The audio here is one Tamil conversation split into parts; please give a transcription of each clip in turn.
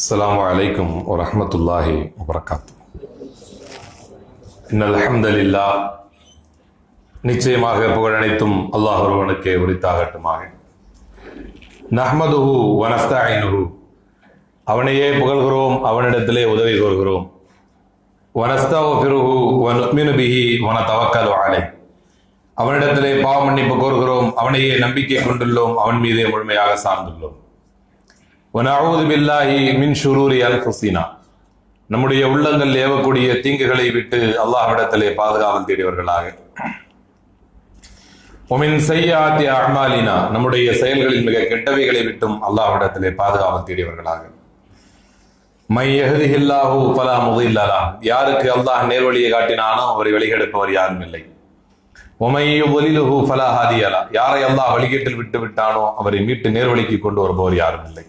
அஸ்ஸலாமு அலைக்கும் வரஹ்மத்துல்லாஹி வபரகாத்துஹு. இன்னல் ஹம்தலில்லாஹ், நிச்சயமாக புகழனைத்தும் அல்லாஹ் ஒருவனுக்கே உரித்தாகட்டுமாக. நஹ்மதுஹு வ நஸ்தஈனுஹு, அவனையே புகழ்கிறோம், அவனிடத்திலே உதவி கோருகிறோம். வ நஸ்தக்ஃபிருஹு வ நுஅ்மினு பிஹி வ நதவக்கலு அலைஹி, அவனிடத்திலே பாவ மன்னிப்பு கோருகிறோம், அவனையே நம்பிக்கை கொண்டுள்ளோம், அவன் மீதே முழுமையாக சார்ந்துள்ளோம். வனஊது பில்லாஹி மின் ஷுரூரி அன்ஃபுஸினா, நம்முடைய உள்ளங்கள் ஏவக்கூடிய தீங்குகளை விட்டு அல்லாஹ்விடத்திலே பாதுகாவல் தேடியவர்களாக. வமின் ஸய்யிஆத்தி அஅமாலினா, நம்முடைய செயல்களில் மிக கெட்டவைகளை விட்டும் அல்லாஹ்விடத்திலே பாதுகாவல் தேடியவர்களாக. மை யஹ்திஹில்லாஹு ஃபலா முதில்ல லஹு, யாருக்கு அல்லாஹ் நேர்வழியை காட்டினானோ அவரை வழிகெடுப்பவர் யாரும் இல்லை. வமை யுضللஹு ஃபலா ஹாதிய லஹு, யாரை அல்லாஹ் வழிகேட்டில் விட்டு விட்டானோ அவரை மீட்டு நேர்வழிக்கு கொண்டு வருபவர் யாரும் இல்லை.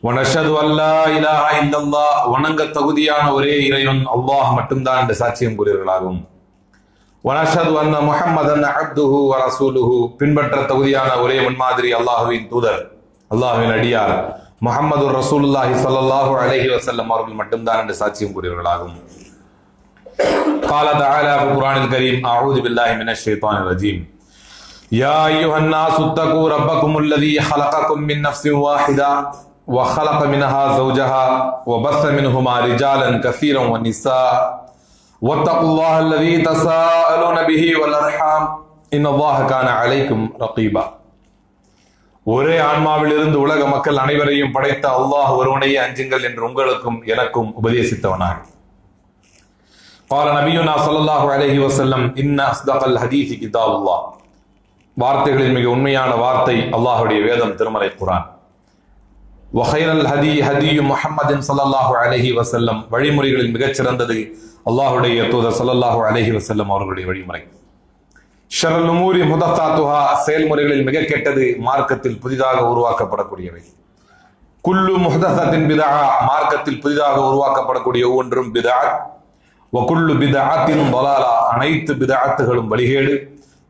வனஷது அல்லா இலாஹ இல்லல்லாஹ், வணங்க தகுதியான ஒரே இறைவன் அல்லாஹ் மட்டும்தான் என்று சாட்சியம் கூறியவர்களாகும். வனஷது அன்ன முஹம்மதன் அப்துஹு வ ரசூலுஹு, பின்பற்ற தகுதியான ஒரே முன்மாதிரி அல்லாஹ்வின் தூதர், அல்லாஹ்வின் அடியார் முஹம்மது ரசூலுல்லாஹி ஸல்லல்லாஹு அலைஹி வஸல்லம் அவர்கள் மட்டும்தான் என்று சாட்சியம் கூறியவர்களாகும். قال تعالى في القرآن الكريم: أعوذ بالله من الشيطان الرجيم. يا أيها الناس اتقوا ربكم الذي خلقكم من نفس واحدة وخلق منها زوجها وبث منهما رجالا كثيرا ونساء واتقوا الله الذي تساءلون به والأرحام إن الله كان عليكم رقيبا. ஒரே ஆன்மாவிலிருந்து உலக மக்கள் அனைவரையும் படைத்த அல்லாஹ் ஒருவனையே அஞ்சுங்கள் என்று உங்களுக்கும் எனக்கும் உபதேசித்தவனாக. قال نبينا صلى الله عليه وسلم: إن أصدق الحديث كتاب الله. வார்த்தைகளில் மிக உண்மையான வார்த்தை அல்லாஹ்வுடைய வேதம், திருமறை குர்ஆன். வஹைரல் ஹதி ஹதி முஹம்மதின் ஸல்லல்லாஹு அலைஹி வஸல்லம், வழிமுறைகளில் மிகச் சிறந்தது அல்லாஹ்வுடைய தூதர் ஸல்லல்லாஹு அலைஹி வஸல்லம் அவர்களுடைய வழிமுறை. ஷர்ருல் உமூரி முஹதஸாத்துஹா, செயல்முறைகளில் மிக கெட்டது மார்க்கத்தில் புதிதாக உருவாக்கப்படக்கூடியவை. குல்லு முஹதஸத்தின் பிதஆ, மார்க்கத்தில் புதிதாக உருவாக்கப்படக்கூடிய ஒவ்வொன்றும் பிதஅத். வகுல்லு பிதஅத்தின் ضلاலா, அனைத்து பிதஅத்துகளும் வழிகேடு.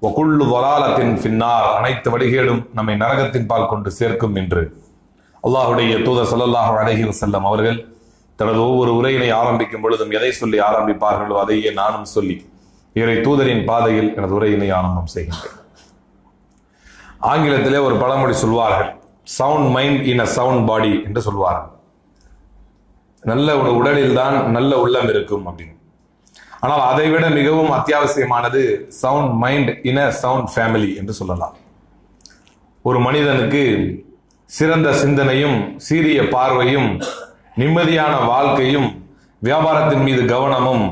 வகுல்லு ضلالத்தின் ஃபின்னார், அனைத்து வழிகேடும் நம்மை நரகத்தின் பால் கொண்டு சேர்க்கும் என்று அல்லாஹ்வுடைய தூதர் ஸல்லல்லாஹு அலைஹி வஸல்லம் அவர்கள் தனது ஒவ்வொரு உரையினை ஆரம்பிக்கும் பொழுதும் எதை சொல்லி ஆரம்பிப்பார்களோ அதையே நானும் சொல்லி இறை தூதரின் பாதையில் எனது உரையினை ஆரம்பம் செய்கின்றேன். ஆங்கிலத்திலே ஒரு பழமொழி சொல்வார்கள், sound mind in a sound பாடி என்று சொல்வார்கள். நல்ல ஒரு உடலில் தான் நல்ல உள்ளம் இருக்கும் அப்படின்னு. ஆனால் அதை விட மிகவும் அத்தியாவசியமானது sound mind in a sound family என்று சொல்லலாம். ஒரு மனிதனுக்கு சிறந்த சிந்தனையும் சீரிய பார்வையும் நிம்மதியான வாழ்க்கையும் வியாபாரத்தின் மீது கவனமும்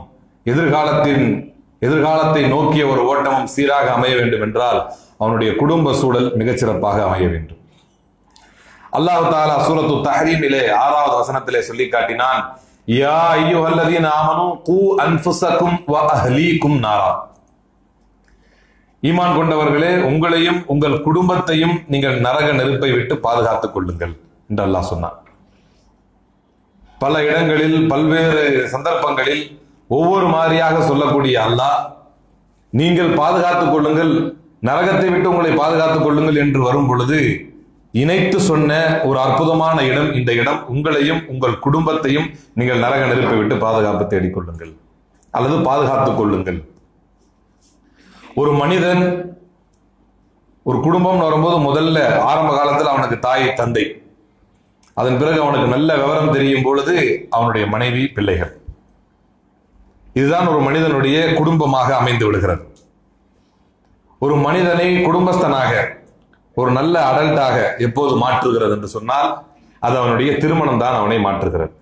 எதிர்காலத்தை நோக்கிய ஒரு ஓட்டமும் சீராக அமைய வேண்டும் என்றால் அவனுடைய குடும்ப சூழல் மிகச்சிறப்பாக அமைய வேண்டும். அல்லாஹ் தஆலா சூரத்து தஹ்ரீமிலே 6வது வசனத்திலே சொல்லி காட்டினான்: யா அய்யுஹல்லதீன ஆமனூ கூ அன்ஃபுஸக்கும் வ அஹ்லீக்கும் நாரா. ஈமான் கொண்டவர்களே, உங்களையும் உங்கள் குடும்பத்தையும் நீங்கள் நரக நெருப்பை விட்டு பாதுகாத்துக் கொள்ளுங்கள் என்று அல்லாஹ் சொன்னார். பல இடங்களில் பல்வேறு சந்தர்ப்பங்களில் ஒவ்வொரு மாதிரியாக சொல்லக்கூடிய அல்லாஹ், நீங்கள் பாதுகாத்துக் கொள்ளுங்கள், நரகத்தை விட்டு உங்களை பாதுகாத்துக் கொள்ளுங்கள் என்று வரும் பொழுது இணைத்து சொன்ன ஒரு அற்புதமான இடம் இந்த இடம். உங்களையும் உங்கள் குடும்பத்தையும் நீங்கள் நரக நெருப்பை விட்டு பாதுகாப்பு தேடிக்கொள்ளுங்கள் அல்லது பாதுகாத்துக் கொள்ளுங்கள். ஒரு மனிதன் ஒரு குடும்பம் வரும்போது முதல்ல ஆரம்ப காலத்தில் அவனுக்கு தாய் தந்தை, அதன் பிறகு அவனுக்கு நல்ல விவரம் தெரியும் பொழுது அவனுடைய மனைவி பிள்ளைகள். இதுதான் ஒரு மனிதனுடைய குடும்பமாக அமைந்து விடுகிறது. ஒரு மனிதனை குடும்பஸ்தனாக ஒரு நல்ல அடல்ட்டாக எப்போது மாற்றுகிறது என்று சொன்னால் அது அவனுடைய திருமணம் தான் அவனை மாற்றுகிறது.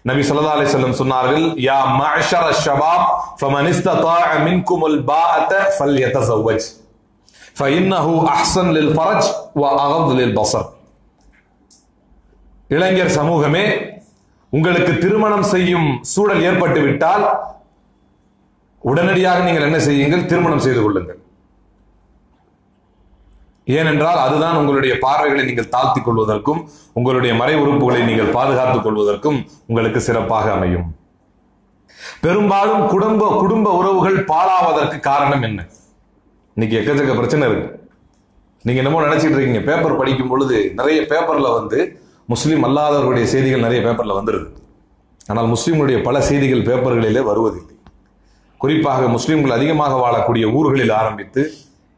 நபி ஸல்லல்லாஹு அலைஹி வஸல்லம் சொன்னார்கள்: யா மஅஷர ஷபாப் ஃபமன் இஸ்ததாஅ மின்குமுல் பாஅத ஃபல்யதஸவ்வஜ் ஃபஇன்னஹு அஹ்ஸன் லில் ஃபரஜ் வ அகத் லில் பஸர். இளைஞர் சமூகமே, உங்களுக்கு திருமணம் செய்யும் சூழல் ஏற்பட்டு விட்டால் உடனடியாக நீங்கள் என்ன செய்யுங்கள்? திருமணம் செய்து கொள்ளுங்கள். ஏனென்றால் அதுதான் உங்களுடைய பார்வைகளை நீங்கள் தாழ்த்திக் கொள்வதற்கும் உங்களுடைய மறை உறுப்புகளை நீங்கள் பாதுகாத்துக் கொள்வதற்கும் உங்களுக்கு சிறப்பாக அமையும். பெரும்பாலும் குடும்ப உறவுகள் பாழாவதற்கு காரணம் என்ன? இன்னைக்கு எக்கச்சக்க பிரச்சனை இருக்கு. நீங்க என்னமோ நினைச்சிட்டு இருக்கீங்க, பேப்பர் படிக்கும் பொழுது நிறைய பேப்பர்ல முஸ்லீம் அல்லாதவர்களுடைய செய்திகள் நிறைய பேப்பர்ல வந்துருது. ஆனால் முஸ்லீம்களுடைய பல செய்திகள் பேப்பர்களிலே வருவதில்லை. குறிப்பாக முஸ்லீம்கள் அதிகமாக வாழக்கூடிய ஊர்களில் ஆரம்பித்து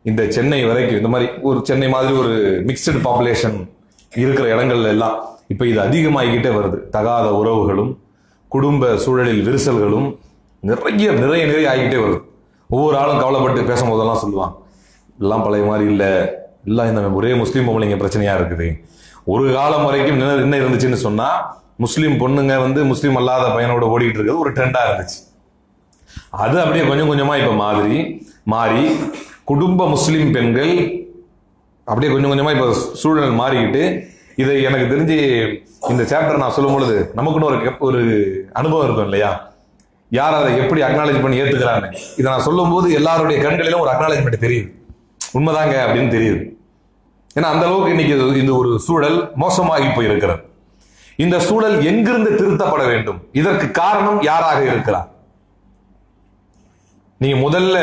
இந்த சென்னை வரைக்கும், இந்த மாதிரி ஒரு சென்னை மாதிரி ஒரு மிக்சடு பாப்புலேஷன் இருக்கிற இடங்கள்ல எல்லாம் இப்ப இது அதிகமாகிக்கிட்டே வருது. தகாத உறவுகளும் குடும்ப சூழலில் விரிசல்களும் நிறைய நிறைய நிறைய ஆகிக்கிட்டே வருது. ஒவ்வொரு ஆளும் கவலைப்பட்டு பேசும்போதெல்லாம் சொல்லுவான், எல்லாம் பழைய மாதிரி இல்லை, எல்லாம் இந்த ஒரே முஸ்லீம் பொம்பளைங்க பிரச்சனையா இருக்குது. ஒரு காலம் வரைக்கும் என்ன இருந்துச்சுன்னு சொன்னா, முஸ்லீம் பொண்ணுங்க வந்து முஸ்லீம் அல்லாத பையனோட ஓடிக்கிட்டு இருக்கிறது ஒரு ட்ரெண்டா இருந்துச்சு. அது அப்படியே கொஞ்சம் கொஞ்சமா இப்ப மாறி குடும்ப முஸ்லீம் பெண்கள் அப்படியே கொஞ்சம் கொஞ்சமா இப்ப சூழல் மாறிக்கிட்டு, இதை எனக்கு தெரிஞ்சு இந்த சாப்டர் நான் சொல்லும் பொழுது நமக்குன்னு ஒரு அனுபவம் இருக்கும் இல்லையா, யார் அதை எப்படி அக்னாலேஜ் பண்ணி ஏத்துக்கிறாங்க. இதை நான் சொல்லும் போது எல்லாருடைய கண்களிலும் ஒரு அக்னாலேஜ்மெண்ட் தெரியுது, உண்மைதாங்க அப்படின்னு தெரியுது. ஏன்னா அந்த அளவுக்கு இன்னைக்கு இந்த ஒரு சூழல் மோசமாகி போயிருக்கிறது. இந்த சூழல் எங்கிருந்து திருத்தப்பட வேண்டும்? இதற்கு காரணம் யாராக இருக்கிறார்? நீங்க முதல்ல,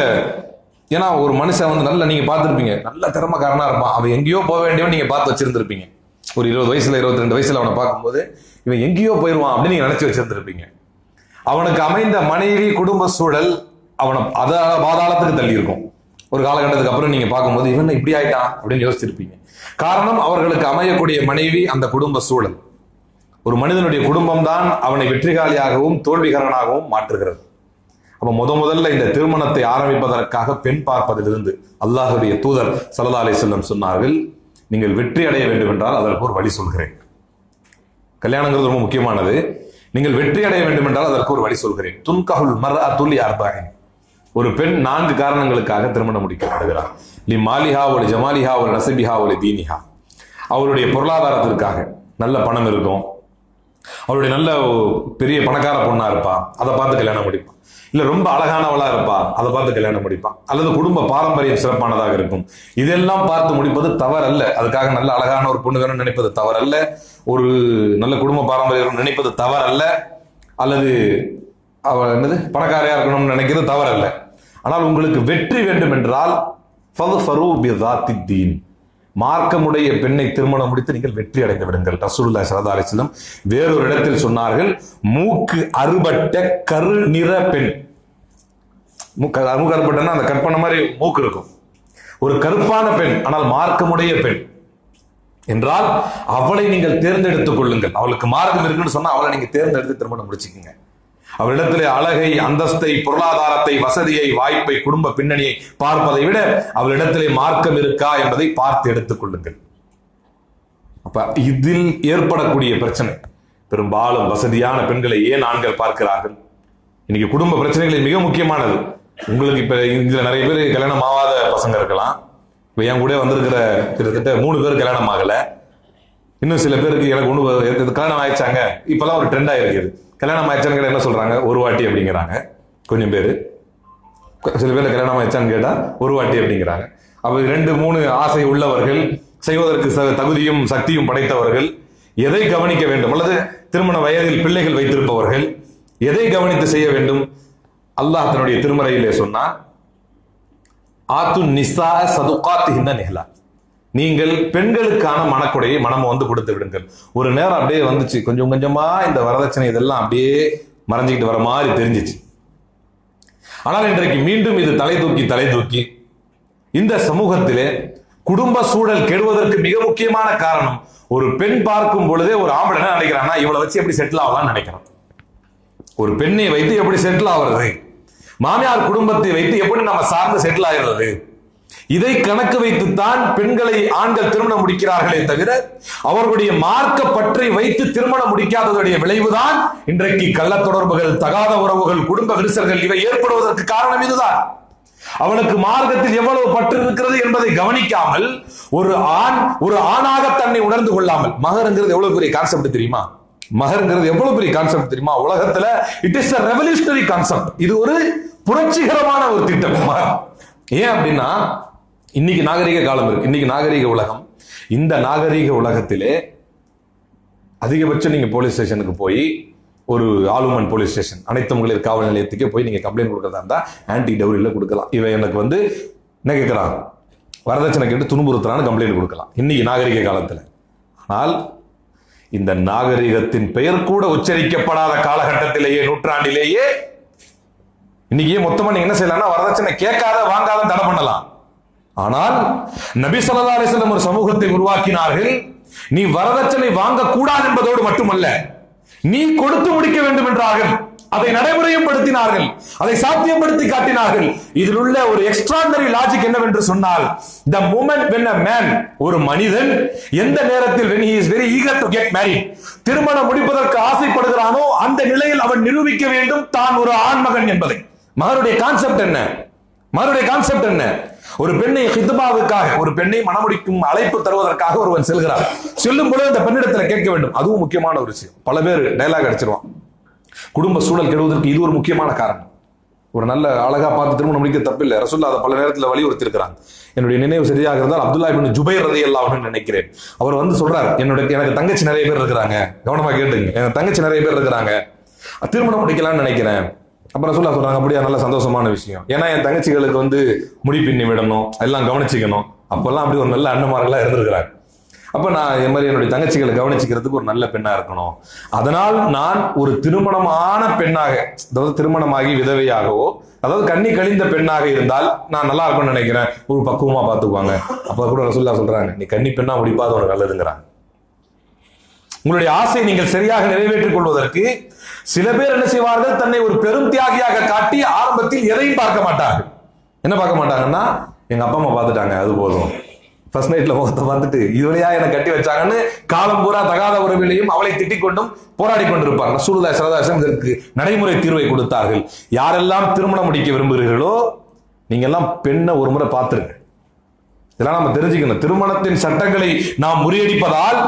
ஏன்னா ஒரு மனுஷன் வந்து நல்ல, நீங்க பார்த்திருப்பீங்க, நல்ல திறமைக்காரனா இருப்பான், அவன் எங்கேயோ போக வேண்டியவன் நீங்க பார்த்து வச்சிருந்திருப்பீங்க. ஒரு 20 வயசுல 22 வயசுல அவனை பார்க்கும்போது இவன் எங்கேயோ போயிடுவான் அப்படின்னு நீங்க நினைச்சு வச்சிருந்திருப்பீங்க. அவனுக்கு அமைந்த மனைவி குடும்ப சூழல் அவனை பாதாளத்துக்கு தள்ளி இருக்கும். ஒரு காலகட்டத்துக்கு அப்புறம் நீங்க பார்க்கும்போது இவன் இப்படி ஆயிட்டான் அப்படின்னு யோசிச்சிருப்பீங்க. காரணம், அவர்களுக்கு அமையக்கூடிய மனைவி, அந்த குடும்ப சூழல். ஒரு மனிதனுடைய குடும்பம் தான் அவனை வெற்றிகாலியாகவும் தோல்விகரனாகவும் மாற்றுகிறது. அப்ப முதல்ல இந்த திருமணத்தை ஆரம்பிப்பதற்காக பெண் பார்ப்பதிலிருந்து அல்லாஹ்வுடைய தூதர் ஸல்லல்லாஹு அலைஹி வஸல்லம் சொன்னார்கள், நீங்கள் வெற்றி அடைய வேண்டும் என்றால் அதற்கு ஒரு வழி சொல்கிறேன். கல்யாணங்கிறது ரொம்ப முக்கியமானது. நீங்கள் வெற்றி அடைய வேண்டும் என்றால் அதற்கு ஒரு வழி சொல்கிறேன். துன்கஹுல் மர்அத்து லி அர்பஇன். ஒரு பெண் 4 காரணங்களுக்காக திருமணம் முடிக்கப்படுகிறார். லி மாலிஹா ஒலி ஜமாலிஹா ஒலி நஸபிஹா ஒலி தீனிஹா. அவருடைய பொருளாதாரத்திற்காக, நல்ல பணம் இருக்கும், அவருடைய நல்ல பெரிய பணக்கார பொண்ணா இருப்பா, அதை பார்த்து கல்யாணம் முடிப்பான். இல்ல ரொம்ப அழகானவளா இருப்பா, அதை பார்த்து கல்யாணம் முடிப்பான். அல்லது குடும்ப பாரம்பரியம் சிறப்பானதாக இருக்கும். இதெல்லாம் பார்த்து முடிப்பது தவறல்ல. அதுக்காக நல்ல அழகான ஒரு பொண்ணு வேணும்னு நினைப்பது தவறல்ல. ஒரு நல்ல குடும்ப பாரம்பரியம் நினைப்பது தவறல்ல. அல்லது அவ என்னது பணக்காரையா இருக்கணும்னு நினைக்கிறது தவறல்ல. ஆனால் உங்களுக்கு வெற்றி வேண்டும் என்றால் ஃபத்ஃபரு பிதாத்தித்தீன், மார்க்கமுடைய பெண்ணை திருமணம் முடித்து நீங்கள் வெற்றி அடைந்து விடுங்கள். ரசூலுல்லாஹி ஸல்லல்லாஹு அலைஹி வஸல்லம் வேறொரு இடத்தில் சொன்னார்கள், மூக்கு அறுபட்ட கரு நிற பெண். மூக்கு அறுபட்டன்னா அந்த கட் பண்ண மாதிரி மூக்கு இருக்கும். ஒரு கருப்பான பெண், ஆனால் மார்க்கமுடைய பெண் என்றால் அவளை நீங்கள் தேர்ந்தெடுத்துக் கொள்ளுங்கள். அவளுக்கு மார்க்கம் இருக்குன்னு சொன்னா அவளை நீங்க தேர்ந்தெடுத்து திருமணம் முடிச்சுக்கோங்க. அவளிடத்திலே அழகை, அந்தஸ்தை, பொருளாதாரத்தை, வசதியை, வாய்ப்பை, குடும்ப பின்னணியை பார்ப்பதை விட அவளிடத்திலே மார்க்கம் இருக்கா என்பதை பார்த்து எடுத்துக் கொள்ளுங்கள். அப்ப இதில் ஏற்படக்கூடிய பிரச்சனை, பெரும்பாலும் வசதியான பெண்களை ஏன் ஆண்கள் பார்க்கிறார்கள்? இன்னைக்கு குடும்ப பிரச்சனைகளில் மிக முக்கியமானது. உங்களுக்கு இப்ப இதுல நிறைய பேர் கல்யாணம் ஆகாத பசங்க இருக்கலாம். இப்ப என் கூட வந்திருக்கிற கிட்டத்தட்ட 3 பேர் கல்யாணம் ஆகல. இன்னும் சில பேருக்கு எனக்கு ஒண்ணு கல்யாணம் ஆயிடுச்சாங்க. இப்பெல்லாம் ஒரு ட்ரெண்டா இருக்குது. கல்யாணம் ஆயிடுச்சான்னு என்ன சொல்றாங்க? ஒரு வாட்டி அப்படிங்கிறாங்க கொஞ்சம் பேரு. சில பேர் கல்யாணம் ஆயிடுச்சான்னு கேட்டா ஒரு வாட்டி அப்படிங்கிறாங்க. அப்ப 2-3 ஆசை உள்ளவர்கள், செய்வதற்கு தகுதியும் சக்தியும் படைத்தவர்கள், எதை கவனிக்க வேண்டும்? அல்லது திருமண வயதில் பிள்ளைகள் வைத்திருப்பவர்கள் எதை கவனித்து செய்ய வேண்டும்? அல்லாஹ் தன்னுடைய திருமறையிலே சொன்னான், ஆத்து நிசா சதுகாத்திஹின்ன நிஹ்லா, நீங்கள் பெண்களுக்கான மனக்கொடையை மனம் வந்து கொடுத்து விடுங்கள். ஒரு நேரம் அப்படியே வந்துச்சு, கொஞ்சம் கொஞ்சமா இந்த வரதட்சணை இதெல்லாம் அப்படியே மறைஞ்சிக்கிட்டு வர மாதிரி தெரிஞ்சிச்சு. ஆனால் இன்றைக்கு மீண்டும் இது தலை தூக்கி இந்த சமூகத்திலே குடும்ப சூழல் கெடுவதற்கு மிக முக்கியமான காரணம், ஒரு பெண் பார்க்கும் பொழுதே ஒரு ஆம்பளை என்ன நினைக்கிறான்னா, இவளை வச்சு எப்படி செட்டில் ஆகலாம்னு நினைக்கிறான். ஒரு பெண்ணை வைத்து எப்படி செட்டில் ஆகிறது, மாமியார் குடும்பத்தை வைத்து எப்படி நம்ம சார்ந்து செட்டில் ஆகிறது, இதை கணக்கு வைத்துத்தான் பெண்களை ஆண்கள் திருமணம் முடிக்கிறார்களே தவிர அவர்களுடைய மார்க்க பற்றை வைத்து திருமணம் முடிக்காததுடைய விளைவுதான் இன்றைக்கு கள்ள தொடர்புகள், தகாத உறவுகள், குடும்ப விரிசல்கள் இவை ஏற்படுவதற்கு காரணம் இதுதான். அவனுக்கு மார்க்கத்தில் எவ்வளவு பற்று இருக்கிறது என்பதை கவனிக்காமல், ஒரு ஆணாக தன்னை உணர்ந்து கொள்ளாமல், மகருங்கிறது எவ்வளவு பெரிய கான்செப்ட் தெரியுமா? மகருங்கிறது எவ்வளவு பெரிய கான்செப்ட் தெரியுமா? உலகத்துல it is a revolutionary concept. இது ஒரு புரட்சிகரமான ஒரு திட்டம். ஏன் அப்படின்னா, இன்னைக்கு நாகரிக காலம் இருக்கு, இன்னைக்கு நாகரிக உலகம். இந்த நாகரிக உலகத்திலே அதிகபட்சம் நீங்க போலீஸ் ஸ்டேஷனுக்கு போய், ஒரு ஆலுமன் போலீஸ் ஸ்டேஷன், அனைத்து மகளிர் காவல் நிலையத்துக்கே போய் நீங்க கம்ப்ளைண்ட் கொடுக்கறதா இருந்தா ஆன்டி டவுரியில கொடுக்கலாம். இவன் எனக்கு வந்து என்ன கேட்கிறான், வரதட்சணை கேட்டு துன்புறுத்துறான்னு கம்ப்ளைண்ட் கொடுக்கலாம் இன்னைக்கு நாகரிக காலத்துல. ஆனால் இந்த நாகரிகத்தின் பெயர் கூட உச்சரிக்கப்படாத காலகட்டத்திலேயே, நூற்றாண்டிலேயே இன்னைக்கு மொத்தமா நீங்க என்ன செய்யலாம், வரதட்சணை கேட்காத வாங்காத தடை பண்ணலாம். ஆனால் நபி ஸல்லல்லாஹு அலைஹி வஸல்லம் ஒரு சமூகத்தை உருவாக்கினார்கள். நீ வரதட்சணை வாங்க கூடாது என்பதோடு மட்டுமல்ல, நீ கொடுத்து முடிக்க வேண்டும் என்றார்கள். அதை நடைமுறையும் படுத்தினார்கள், அதை சாத்தியப்படுத்தி காட்டினார்கள். இதில் உள்ள ஒரு எக்ஸ்ட்ராடனரி லாஜிக் என்னவென்று சொன்னால், the moment when a man, ஒரு மனிதன் எந்த நேரத்தில் when he is very eager to get married, திருமணம் முடிப்பதற்கு ஆசைப்படுகிறானோ அந்த நிலையில் அவன் நிரூபிக்க வேண்டும் தான் ஒரு ஆண்மகன் என்பதை. மகருடைய கான்செப்ட் என்ன? மகருடைய கான்செப்ட் என்ன? ஒரு பெண்ணை ஹித்பாவுக்காக, ஒரு பெண்ணை மணமுடிக்கும் அழைப்பு தருவதற்காக ஒருவன் செல்கிறார். செல்லும் பொழுது அந்த பெண்ணிடத்தில் கேட்க வேண்டும். அதுவும் முக்கியமான ஒரு விஷயம். பல பேர் டயலாக் அடிச்சிருவான். குடும்ப சூழல் கெடுவதற்கு இது ஒரு முக்கியமான காரணம். ஒரு நல்ல அழகா பார்த்து திருமணம் முடிக்க தப்பில்லை. ரசூலுல்லாஹ் அதை பல நேரத்தில் வலியுறுத்தி இருக்கிறாங்க. என்னுடைய நினைவு சரியாக இருந்தால் அப்துல்லா இப்னு ஜுபைர் ரலியல்லாஹு அன்ஹு நினைக்கிறேன். அவர் வந்து சொல்றாரு, எனக்கு தங்கச்சி நிறைய பேர் இருக்கிறாங்க, கவனமா கேட்டுங்க, எனக்கு தங்கச்சி நிறைய பேர் இருக்கிறாங்க, திருமணம் முடிக்கலாம்னு நினைக்கிறேன். அப்புறம் ரசூலுல்லாஹ் சொல்றாங்க, அப்படியே நல்ல சந்தோஷமான விஷயம். ஏன்னா என் தங்கச்சிகளுக்கு வந்து முடி பின்னி விடணும், எல்லாம் கவனிச்சுக்கணும். அப்பெல்லாம் அப்படி ஒரு நல்ல அண்ணன்மார்களா இருந்திருக்கிறாங்க. அப்ப நான் என் மாதிரி என்னுடைய தங்கச்சிகளை கவனிச்சுக்கிறதுக்கு ஒரு நல்ல பெண்ணா இருக்கணும். அதனால் நான் ஒரு திருமணமான பெண்ணாக, அதாவது திருமணமாகி விதவையாகவோ, அதாவது கண்ணி கழிந்த பெண்ணாக இருந்தால் நான் நல்லா இருக்கும்னு நினைக்கிறேன், ஒரு பக்குவமா பார்த்துக்குவாங்க. அப்ப கூட ரசூலுல்லாஹ் சொல்றாங்க, நீ கன்னி பெண்ணா முடிப்பாது உனக்கு நல்லதுங்கிறாங்க. உங்களுடைய ஆசையை நீங்கள் சரியாக நிறைவேற்றிக் கொள்வதற்கு சில பேர் என்ன செய்வார்கள், தன்னை ஒரு பெரும் தியாகியாக காட்டி ஆரம்பத்தில் எதையும் பார்க்க மாட்டார்கள். என்ன பார்க்க மாட்டாங்கன்னா, எங்க அப்பா அம்மா பார்த்துட்டாங்க, அது போதும். ஃபர்ஸ்ட் நைட்ல முகத்தை பார்த்துட்டு இதுவரையா என்னை கட்டி வச்சாங்கன்னு காலம் பூரா தகாத உறவிலையும் அவளை திட்டிக் கொண்டும் போராடி கொண்டிருப்பார். ரசூலுல்லாஹி ஸல்லல்லாஹு அலைஹி வஸல்லம் இதற்கு நடைமுறை தீர்வை கொடுத்தார்கள். யாரெல்லாம் திருமணம் முடிக்க விரும்புகிறீர்களோ நீங்க எல்லாம் பெண்ணை ஒரு முறை பார்த்துருங்க. இதெல்லாம் நம்ம தெரிஞ்சுக்கணும். திருமணத்தின் சட்டங்களை நாம் முறியடிப்பதால்,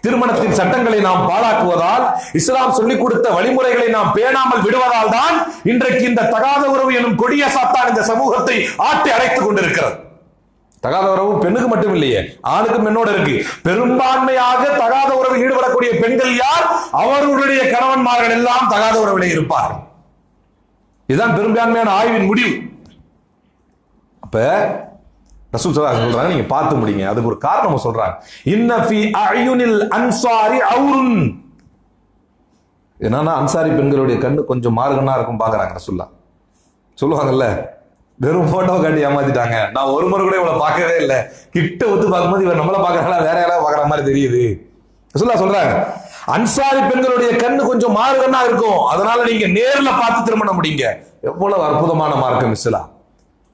திருமணத்தின் சட்டங்களை நாம் பாழாக்குவதால், இஸ்லாம் சொல்லிக் கொடுத்த வழிமுறைகளை நாம் பேணாமல் விடுவதால் தான் இன்றைக்கு இந்த தகாத உறவு எனும் கொடிய சாத்தான் இந்த சமூகத்தை ஆட்டி அடைத்துக் கொண்டிருக்கிறது. தகாத உறவு பெண்ணுக்கு மட்டும் இல்லையே, ஆணுக்கும் பெண்ணோட இருக்கு. பெரும்பான்மையாக தகாத உறவில் ஈடுபடக்கூடிய பெண்கள் யார்? அவர்களுடைய கணவன்மார்கள் எல்லாம் தகாத உறவிலே இருப்பார்கள். இதுதான் பெரும்பான்மையான ஆய்வின் முடிவு. அப்ப ரசூல் ஸல்லல்லாஹு அலைஹி வஸல்லம் சொல்றாங்க, நீங்க பார்த்து முடிங்க. அதுக்கு ஒரு காரணம் சொல்றாங்க, இன்ன ஃபீ அயுனில் அன்சாரி அவுருன். என்னன்னா அன்சாரி பெண்களுடைய கண்ணு கொஞ்சம் மார்கனா இருக்கும் பாக்குறாங்க. ரசூலுல்லாஹ் சொல்லுவாங்கல்ல, வெறும் போட்டோ காட்டி ஏமாத்திட்டாங்க, நான் ஒரு முறை கூட இவளை பார்க்கவே இல்லை, கிட்ட ஒத்து பார்க்கும்போது இவர் நம்மளை பார்க்கறாங்களா வேற யாராவது பார்க்கற மாதிரி தெரியுது. ரசூலுல்லாஹ் சொல்றாங்க, அன்சாரி பெண்களுடைய கண்ணு கொஞ்சம் மார்கனா இருக்கும், அதனால நீங்க நேர்ல பார்த்து திருமணம் முடிங்க. எவ்வளவு அற்புதமான மார்க்கம் இஸ்லாம்.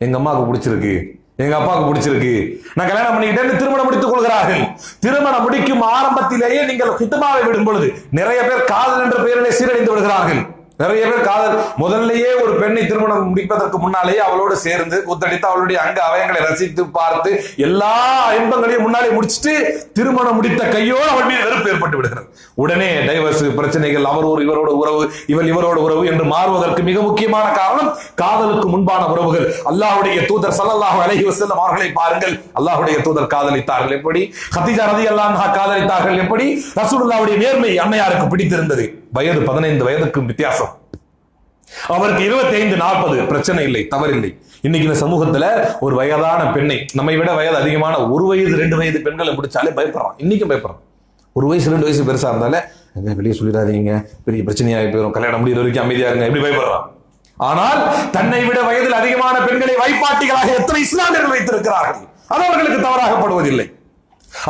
எங்க அம்மாவுக்கு பிடிச்சிருக்கு, எங்க அப்பாவுக்கு பிடிச்சிருக்கு, நான் கல்யாணம் பண்ணிக்கிட்டேன்னு திருமணம் முடித்துக் கொள்கிறார்கள். திருமணம் முடிக்கும் ஆரம்பத்திலேயே நீங்கள் ஹித்பாவை விடும் பொழுது நிறைய பேர் காதல் என்ற பெயரிலே சீரழிந்து விடுகிறார்கள். நிறைய பேர் காதல் முதல்லயே ஒரு பெண்ணை திருமணம் முடிப்பதற்கு முன்னாலேயே அவளோடு சேர்ந்து குத்தடித்து அவளுடைய அங்க அவயங்களை ரசித்து பார்த்து எல்லா இன்பங்களையும் முன்னாலே முடிச்சுட்டு திருமணம் முடித்த கையோடு அவள் மீது வெறுப்பு ஏற்பட்டு விடுகிறது. உடனே டைவர்ஸ் பிரச்சனைகள், அவர் ஒரு இவரோட உறவு, இவள் இவரோட உறவு என்று மாறுவதற்கு மிக முக்கியமான காரணம் காதலுக்கு முன்பான உறவுகள். அல்லாஹ்வுடைய தூதர் ஸல்லல்லாஹு அலைஹி வஸல்லம் அவர்களை பாருங்கள். அல்லாஹ்வுடைய தூதர் காதலித்தார்கள் எப்படி, கதீஜா ரலியல்லாஹு அன்ஹா காதலித்தார்கள் எப்படி, ரசூலுல்லாஹ்வுடைய நேர்மை அன்னையாருக்கு பிடித்திருந்தது. வயது 15 வயதுக்கும் வித்தியாசம். அவருக்கு 25-40 பிரச்சனை இல்லை, தவறில்லை. இன்னைக்கு இந்த சமூகத்துல ஒரு வயதான பெண்ணை, நம்மை விட வயது அதிகமான 1 வயது 2 வயது பெண்களை பிடிச்சாலே பயப்படுறான். இன்னைக்கும் பயப்படுறான். 1 வயசு 2 வயசு பெருசா இருந்தாலே வெளியே சொல்லிடாதீங்க, பெரிய பிரச்சனையாகி போயிடும், கல்யாணம் முடிகிற வரைக்கும் அமைதியா இருங்க, எப்படி பயப்படுறான். ஆனால் தன்னை விட வயதில் அதிகமான பெண்களை வைப்பாட்டிகளாக எத்தனை இஸ்லாமியர்கள் வைத்திருக்கிறார்கள். அது அவர்களுக்கு தவறாகப்படுவதில்லை.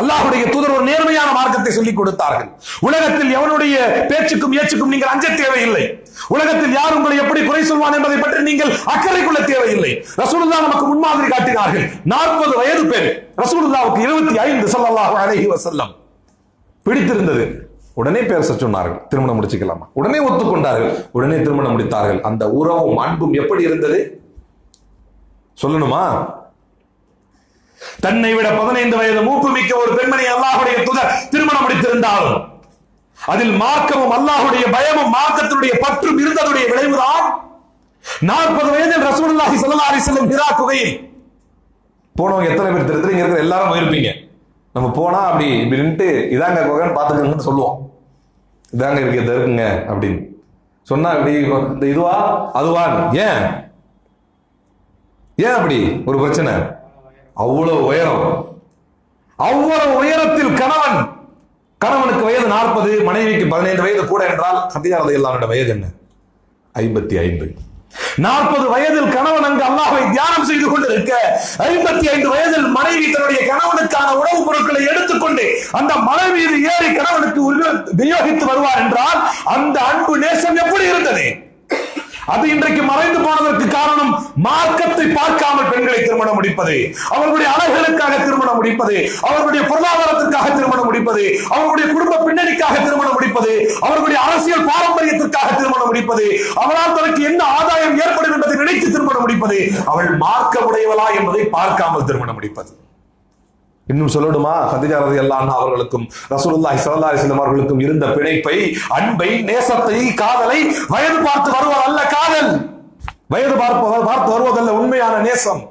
அல்லாஹ்வுடைய தூதர் ஒரு நேர்மையான மார்க்கத்தை சொல்லிக் கொடுத்தார்கள். உலகத்தில் எவனுடைய பேச்சுக்கும் ஏச்சுக்கும் நீங்கள் அஞ்ச தேவையில்லை. உலகத்தில் யார் உங்களை எப்படி குறை சொல்வான் என்பதை பற்றி நீங்கள் அக்கறை கொள்ள தேவையில்லை. ரசூலுல்லாஹ் நமக்கு முன்மாதிரி காட்டினார்கள். 40 வயது பெண், ரசூலுல்லாஹ்வுக்கு 25 ஸல்லல்லாஹு அலைஹி வஸல்லம் பிடித்திருந்தது. உடனே பேச சொன்னார்கள், திருமணம் முடிச்சுக்கலாமா? உடனே ஒத்துக்கொண்டார்கள், உடனே திருமணம் முடித்தார்கள். அந்த உறவும் அன்பும் எப்படி இருந்தது சொல்லணுமா? தன்னை விட 15 வயது மூப்பு மிக்க ஒரு பெண்மணி அல்லாஹ்வுடைய தூதர் திருமணம் முடித்திருந்தாலும் அதில் மார்க்கமும் அல்லாஹ்வுடைய பயமும் மார்க்கத்தினுடைய பற்றும் இருந்ததுடைய விளைவுதான் 40 வயதில் ரசூலுல்லாஹி ஸல்லல்லாஹு அலைஹி வஸல்லம் ஹிரா குகையில் போனவங்க எத்தனை பேர் தெரிஞ்சு இருக்கிற எல்லாரும் போயிருப்பீங்க. நம்ம போனா அப்படி நின்று இதாங்க குகைன்னு பாத்துக்கங்கன்னு சொல்லுவோம், இதாங்க இருக்கு இருக்குங்க அப்படின்னு சொன்னா இப்படி இந்த இதுவா அதுவான். ஏன் அப்படி ஒரு பிரச்சனை? அவ்வளவு உயரம், அவ்வளவு உயரத்தில் கணவன் கணவனுக்கு வயது 40, மனைவிக்கு 15 வயது கூட என்றால் கதீஜா ரலியல்லாஹு அன்ஹா வயது என்ன? 55. 40 வயதில் கணவன் அங்கு அல்லாஹ்வை தியானம் செய்து கொண்டிருக்க, 55 வயதில் மனைவி தன்னுடைய கணவனுக்கான உணவுப் பொருட்களை எடுத்துக்கொண்டு அந்த மலை மீது ஏறி கணவனுக்கு விநியோகித்து வருவார் என்றால் அந்த அன்பு நேசம் எப்படி இருந்தது? அது இன்றைக்கு மறைந்து போனதற்கு காரணம் மார்க்கத்தை பார்க்காமல் பெண்களை திருமணம் முடிப்பது, அவர்களுடைய அழகுகளுக்காக திருமணம் முடிப்பது, அவர்களுடைய பொருளாதாரத்திற்காக திருமணம் முடிப்பது, அவர்களுடைய குடும்ப பின்னணிக்காக திருமணம் முடிப்பது, அவர்களுடைய அரசியல் பாரம்பரியத்திற்காக திருமணம் முடிப்பது, அவரால் தனக்கு என்ன ஆதாயம் ஏற்படும் என்பதை நினைத்து திருமணம் முடிப்பது, அவள் மார்க்க உடையவளா என்பதை பார்க்காமல் திருமணம் முடிப்பது. இன்னும் சொல்லணுமா, கதீஜா ரலியல்லாஹு அன்ஹா அவர்களுக்கும் ரசூலுல்லாஹி ஸல்லல்லாஹு அலைஹி வஸல்லம் அவர்களுக்கும் இருந்த பிணைப்பை, அன்பை, நேசத்தை, காதலை வயது பார்த்து வருவதல்ல காதல், வயது பார்த்து வருவதல்ல உண்மையான நேசம்.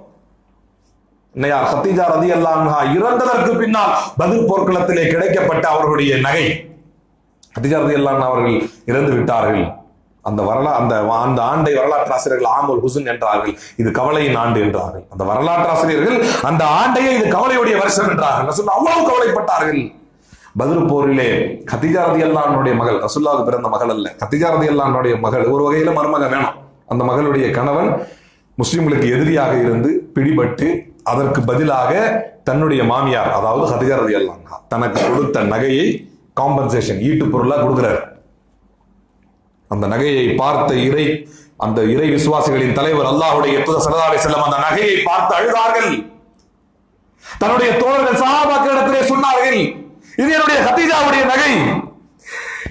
இன்னையார் கதீஜா ரலியல்லாஹு அன்ஹா இறந்ததற்கு பின்னால் பத்ர் போர்க்களத்திலே கிடைக்கப்பட்ட அவர்களுடைய நகை, கதீஜா ரலியல்லாஹு அன்ஹா அவர்கள் இறந்து விட்டார்கள். அந்த ஆண்டை வரலாற்று ஆசிரியர்கள் ஆமுல் ஹுஸ்ன் என்றார்கள், இது கவலையின் ஆண்டு என்றார்கள். அந்த வரலாற்று ஆசிரியர்கள் அந்த ஆண்டையே இது கவலையுடைய வருஷம் என்றார்கள். அவ்வளவு கவலைப்பட்டார்கள். பத்ர் போரிலே கதீஜா ரலியல்லாஹு அன்ஹாவுடைய மகள், ரசூலுல்லாஹ்வுக்கு பிறந்த மகள் அல்ல, கதீஜா ரலியல்லாஹு அன்ஹாவுடைய மகள், ஒரு வகையில மருமக வேணும். அந்த மகளுடைய கணவன் முஸ்லிம்களுக்கு எதிரியாக இருந்து பிடிபட்டு அதற்கு பதிலாக தன்னுடைய மாமியார், அதாவது கதீஜா ரலியல்லாஹு அன்ஹா தனக்கு கொடுத்த நகையை காம்பன்சேஷன், ஈட்டு பொருளா கொடுக்கிறார். அந்த நகையை பார்த்த அந்த இறை விசுவாசிகளின் தலைவர் அல்லாஹ்வுடைய தூதர் ஸல்லல்லாஹு அலைஹி வஸல்லம் அந்த நகையை பார்த்து அழுதார்கள். தன்னுடைய தோழர்கள் சஹாபாக்களிடத்திலே சொன்னார்கள், இது என்னுடைய கதீஜாவுடைய நகை,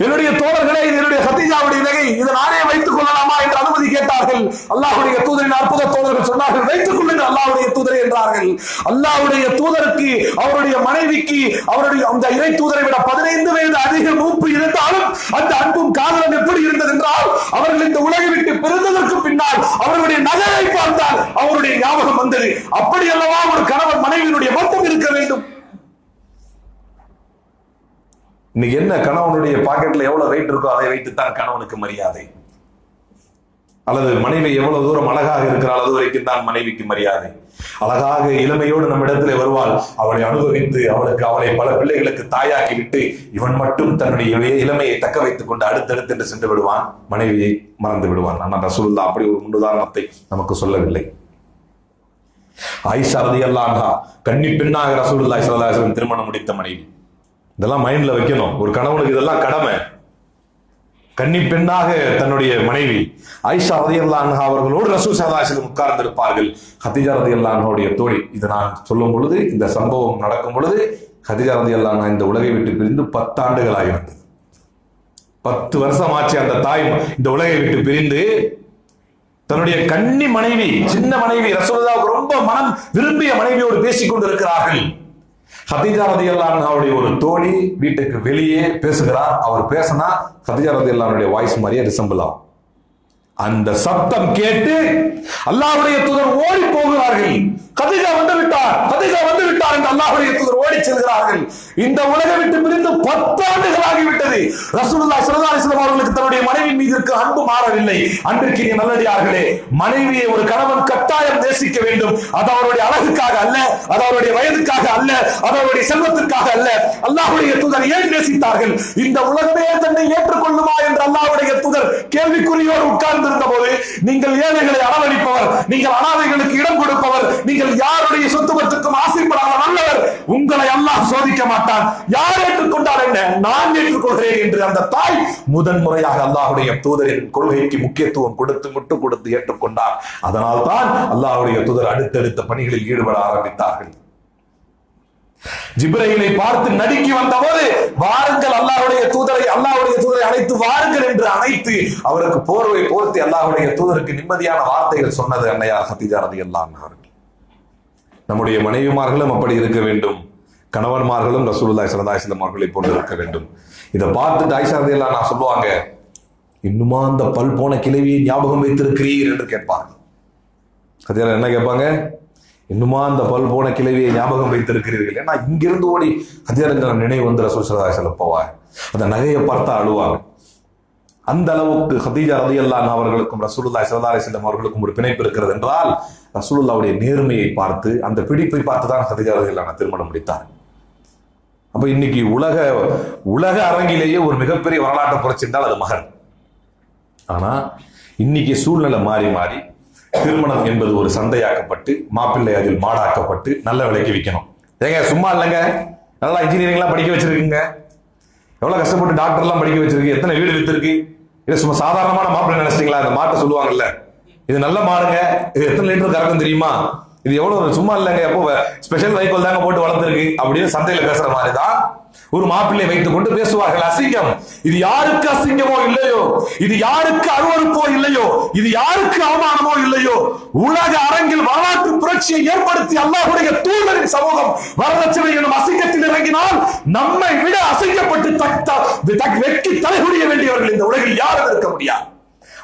என்னுடைய தோழர்களே இது என்னுடைய கதீஜாவுடைய நகை, இதை நானே வைத்துக் கொள்ளலாமா என்று அனுமதி கேட்டார்கள். அல்லாஹ்வுடைய தூதரின் அற்புத தோழர்கள் சொன்னார்கள், வைத்துக் கொள்ளுங்கள் அல்லாஹ்வுடைய தூதரே என்றார்கள். அல்லாஹ்வுடைய தூதருக்கு, அவருடைய மனைவிக்கு, அவருடைய அந்த இறை தூதரை விட 15 வயது அதிக மூப்பு இருந்தாலும் அந்த அன்பும் காதலும் எப்படி இருந்தது என்றால், அவர்கள் இந்த உலகை விட்டு பிறந்ததற்கு பின்னால் அவர்களுடைய நகையை பார்த்தால் அவருடைய ஞாபகம் வந்தது. அப்படி அல்லவா ஒரு கணவன் மனைவியினுடைய பந்தம் இருக்க வேண்டும். இன்னைக்கு என்ன, கணவனுடைய பாக்கெட்ல எவ்வளவு வெயிட் இருக்கோ அதை வைத்துத்தான் கணவனுக்கு மரியாதை, அல்லது மனைவி எவ்வளவு தூரம் அழகாக இருக்கிறாள் அது வரைக்கும் தான் மனைவிக்கு மரியாதை. அழகாக இளமையோடு நம்ம இடத்துல வருவாள், அவளை அனுபவித்து அவளை பல பிள்ளைகளுக்கு தாயாக்கி விட்டு இவன் மட்டும் தன்னுடைய இளமையை தக்க வைத்துக் கொண்டு அடுத்தடுத்து என்று சென்று விடுவான், மனைவியை மறந்து விடுவான். ஆனால் ரசூலுல்லாஹ் அப்படி ஒரு முன்னுதாரணத்தை நமக்கு சொல்லவில்லை. ஆயிஷா ரலியல்லாஹு அன்ஹா கன்னி பெண்ணாக ரசூலுல்லாஹி ஸல்லல்லாஹு அலைஹி வஸல்லம் திருமணம் முடித்த மனைவி. இதெல்லாம் மைண்ட்ல வைக்கணும், ஒரு கணவனுக்கு இதெல்லாம் கடமை. கன்னி பெண்ணாக தன்னுடைய மனைவி ஆயிஷா ரலியல்லாஹு அன்ஹா அவர்களோடு ரசூல் ஸல்லல்லாஹு அலைஹி வஸல்லம் உட்கார்ந்து இருப்பார்கள். கதீஜா ரலியல்லாஹு அன்ஹாவுடைய தோழி. இதை நான் சொல்லும் பொழுது, இந்த சம்பவம் நடக்கும் பொழுது கதீஜா ரலியல்லாஹு அன்ஹா இந்த உலகை விட்டு பிரிந்து 10 ஆண்டுகள் ஆகியிருந்தது. 10 வருஷம் ஆச்சு அந்த தாய் இந்த உலகை விட்டு பிரிந்து. தன்னுடைய கன்னி மனைவி, சின்ன மனைவி, ரசூலுல்லாஹ்வுக்கு ரொம்ப மனம் விரும்பிய மனைவியோடு பேசிக் கொண்டிருக்கிறார்கள். கதீஜா ரலியல்லாஹு அன்ஹாவுடைய ஒரு தோழி வீட்டுக்கு வெளியே பேசுகிறார். அவர் பேசினா கதீஜா ரலியல்லாஹு அன்ஹாவுடைய வாய்ஸ் மாதிரியே ரிசம்பிள் ஆகும். அந்த சத்தம் கேட்டு அல்லாஹ்வுடைய தூதர் ஓடி போகிறார்கள். கதீஜா வந்து விட்டார், கதீஜா வந்து விட்டார் என்று அல்லாஹ்வுடைய தூதர் ஓடி செல்கிறார்கள். இந்த உலகை விட்டு பிரிந்து 10 ஆண்டுகள் ஆகிவிட்டது. ரசூலுல்லாஹி ஸல்லல்லாஹு அலைஹி வஸல்லம் அவர்களுக்கு தன்னுடைய மனைவி மீது இருக்க அன்பு மாறவில்லை. அன்றைக்கு நல்லடியார்களே, மனைவியை ஒரு கணவன் கட்டாயம் நேசிக்க வேண்டும். அது அவருடைய அழகுக்காக அல்ல, அது அவருடைய வயதுக்காக அல்ல, அது அவருடைய செல்வத்திற்காக அல்ல. அல்லாஹ்வுடைய தூதர் ஏன் நேசித்தார்கள்? இந்த உலகமே தன்னை ஏற்றுக்கொள்ளுமா என்று அல்லாஹ்வுடைய தூதர் கேள்விக்குறியோடு உட்கார்ந்து இருந்த போது, நீங்கள் ஏழைகளை அரவணைப்பவர், நீங்கள் அனாதைகளுக்கு இடம் கொடுப்பவர், நீங்கள் யாருடைய சொத்துவத்துக்கும் ஆசைப்படாத நல்லவர், உங்களை அல்லாஹ் சோதிக்க மாட்டான். யார் ஏற்றுக்கொண்டார் என்ன, நான் ஏற்றுக்கொள்கிறேன் என்று அந்த தாய் முதன்முறையாக அல்லாஹ்வுடைய தூதரின் கொள்கைக்கு முக்கியத்துவம் கொடுத்து முட்டு கொடுத்து ஏற்றுக்கொண்டார். அதனால் தான் அல்லாஹ்வுடைய தூதர் அடுத்தடுத்த பணிகளில் ஈடுபட ஆரம்பித்தார்கள். ஜிப்ரீலை பார்த்து நடுங்கி வந்தபோது, வாருங்கள் அல்லாஹ்வுடைய தூதரை அழைத்து வாருங்கள் என்று அழைத்து அவருக்கு போர்வை போர்த்தி அல்லாஹ்வுடைய தூதருக்கு நிம்மதியான வார்த்தைகள் சொன்னது அன்னையார் கதீஜா ரலியல்லாஹு அன்ஹா. நம்முடைய மனைவிமார்களும் அப்படி இருக்க வேண்டும், கணவன்மார்களும் ரசூலுல்லாஹி ஸல்லல்லாஹு அலைஹி வஸல்லம் அவர்களை போன்று இருக்க வேண்டும். இதை பார்த்துட்டு ஆயிஷா ரலியல்லாஹு அன்ஹா சொல்லுவாங்க, இன்னுமா அந்த பல் போன கிழவியை ஞாபகம் வைத்திருக்கிறீர் என்று கேட்பார்கள். கதீஜா என்ன கேட்பாங்க? இன்னுமா அந்த பல் போன கிழவியை ஞாபகம் வைத்திருக்கிறீர்கள். ஏன்னா இங்கிருந்து ஓடி கதீஜா நினைவு வந்து ரசூல் ஸல்லல்லாஹு அலைஹி வஸல்லம் போவாங்க. அந்த நகையை பார்த்தா அழுவாங்க. அந்த அளவுக்கு கதீஜா ரலியல்லாஹு அன்ஹா அவர்களுக்கும் ரசூலுல்லாஹி ஸல்லல்லாஹு அலைஹி வஸல்லம் அவர்களுக்கும் ஒரு பிணைப்பு இருக்கிறது என்றால், ரசூலுல்லாஹ்வுடைய நேர்மையை பார்த்து, அந்த பிடிப்பை பார்த்து தான் கதீஜா ரலியல்லாஹு அன்ஹா திருமணம் முடித்தார். அப்ப இன்னைக்கு உலக அரங்கிலேயே ஒரு மிகப்பெரிய வரலாற்றை புரட்சி என்றால் அது மகர். ஆனா இன்னைக்கு சூழ்நிலை மாறி மாறி திருமணம் என்பது ஒரு சந்தையாக்கப்பட்டு மாப்பிள்ளை அதில் மாடாக்கப்பட்டு நல்ல விலைக்கு விற்கணும். ஏங்க சும்மா இல்லைங்க, நல்லா இன்ஜினியரிங்லாம் படிக்க வச்சிருக்குங்க, எவ்வளவு கஷ்டப்பட்டு டாக்டர்லாம் படிக்க வச்சிருக்கு, எத்தனை வீடு வித்திருக்கு. இது சும்மா சாதாரணமான மாப்பிள்ளை நினைச்சிட்டீங்களா? இந்த மாட்டை சொல்லுவாங்கல்ல, இது நல்ல மாடுங்க, இது எத்தனை லிட்டர் கறக்கும் தெரியுமா, இது எவ்வளவு சும்மா இல்லைங்க, எப்போ ஸ்பெஷல் வைக்கோல் தாங்க போட்டு வளர்ந்துருக்கு அப்படின்னு சந்தையில பேசுற மாதிரிதான் ஒரு மாப்பிள்ளை வைத்துக் கொண்டு பேசுவார்கள். அசிங்கம். இது யாருக்கு அசிங்கமோ இல்லையோ, இது யாருக்கு அருவருப்போ இல்லையோ, இது யாருக்கு அவமானமோ இல்லையோ, உலக அரங்கில் வரலாற்று புரட்சியை ஏற்படுத்தி அல்லாஹ்வுடைய தூதரின் சமூகம் வரதட்சணை எனும் அசிங்கத்தில் இறங்கினால் நம்மை விட அசிங்கப்பட்டு வெட்கி தலைகுடிய வேண்டியவர்கள் இந்த உலகில் யாரும் இருக்க முடியாது.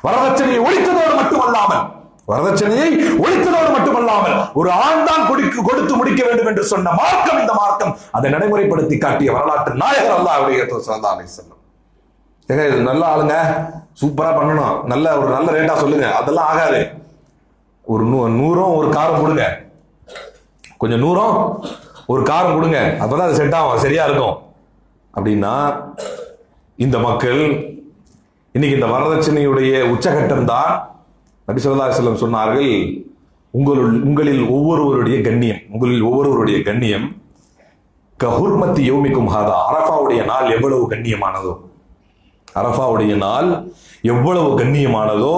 வரதட்சணையை ஒழித்ததோடு மட்டுமல்லாமல் ஒரு ஆண் தான் கொடுத்து முடிக்க வேண்டும் என்று சொன்ன மார்க்கம் இந்த மார்க்கம். அதை நடைமுறைப்படுத்தி காட்டிய வரலாற்று நாயகர் அல்லாஹ்வுடைய ஸல்லல்லாஹு அலைஹி வஸல்லம். ஏங்க இது நல்ல ஆளுங்க, சூப்பரா பண்ணணும், ஒரு நல்ல ரேட்டா சொல்லுங்க, அதெல்லாம் ஆகாது. ஒரு 100 ஒரு காரம் கொடுங்க, கொஞ்சம் 100 ஒரு காரம் கொடுங்க, அப்பதான் அது செட் ஆகும், சரியா இருக்கும் அப்படின்னா இந்த மக்கள் இன்னைக்கு இந்த வரதட்சணையுடைய உச்சகட்டம் தான். நபி ஸல்லல்லாஹு அலைஹி வஸல்லம் சொன்னார்கள், உங்களில் ஒவ்வொருவருடைய கண்ணியம் கஹுர்மத்தி யௌமிக்கும் ஹாதா, அரஃபாவுடைய நாள் எவ்வளவு கண்ணியமானதோ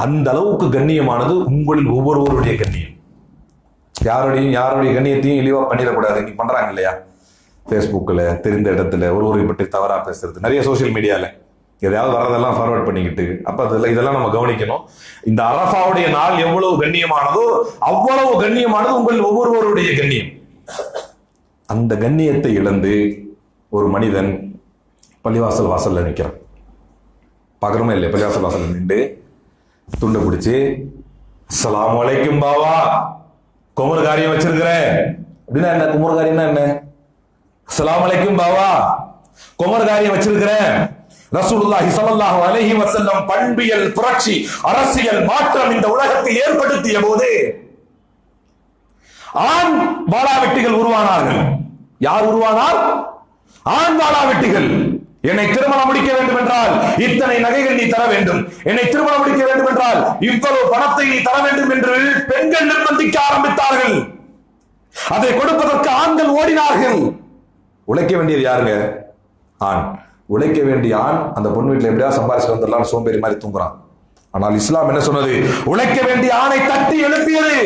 அந்த அளவுக்கு கண்ணியமானது உங்களில் ஒவ்வொருவருடைய கண்ணியம். யாருடைய கண்ணியத்தையும் இழிவா பண்ணிடக்கூடாது. நீ பண்றாங்க இல்லையா ஃபேஸ்புக்கில், தெரிந்த இடத்துல ஒருவரை பற்றி தவறா பேசுறது, நிறைய சோசியல் மீடியால எதையாவது வரதெல்லாம் ஃபார்வர்ட் பண்ணிக்கிட்டு, அப்ப இதெல்லாம் நம்ம கவனிக்கணும். இந்த அரஃபாவுடைய நாள் எவ்வளவு கண்ணியமானதோ அவ்வளவு கண்ணியமானது உங்கள் ஒவ்வொருவருடைய கண்ணியம். அந்த கண்ணியத்தை இழந்து ஒரு மனிதன் பள்ளிவாசல்ல நிற்கிறான். பார்க்கறோமா இல்லையா? பள்ளிவாசல் வாசல்ல நின்று துண்டை பிடிச்சு அஸ்ஸலாமு அலைக்கும் பாவா, குமர் காரியம் வச்சிருக்கிறேன் அப்படின்னா என்ன? குமர் காரியம்னா என்ன? அஸ்ஸலாமு அலைக்கும் பாவா, குமர் காரியம் வச்சிருக்கிறேன். ரசூலுல்லாஹி ஸல்லல்லாஹு அலைஹி வஸல்லம் பண்பியல் புரட்சி, அரசியல் மாற்றம் இந்த உலகத்தில் ஏற்படுத்திய போது ஆண் வாளாவெட்டிகள் உருவானார்கள். யார் உருவானார்? ஆண் வாளாவெட்டிகள். என்னை திருமணம் முடிக்க வேண்டும் என்றால் இத்தனை நகைகள் நீ தர வேண்டும், என்னை திருமணம் முடிக்க வேண்டும் என்றால் இவ்வளவு பணத்தை நீ தர வேண்டும் என்று பெண்கள் நிர்பந்திக்க ஆரம்பித்தார்கள். அதை கொடுப்பதற்கு ஆண்கள் ஓடினார்கள். உழைக்க வேண்டியது யாருங்க? ஆண். உழைக்க வேண்டிய ஆண் அந்த பொண்ணு வீட்டில் எப்படியா சம்பாதிச்சு வந்துடலாம் சோம்பேறி மாதிரி தூங்குறான். ஆனால் இஸ்லாம் என்ன சொன்னது? உழைக்க வேண்டிய ஆணை தட்டி எழுப்பியது.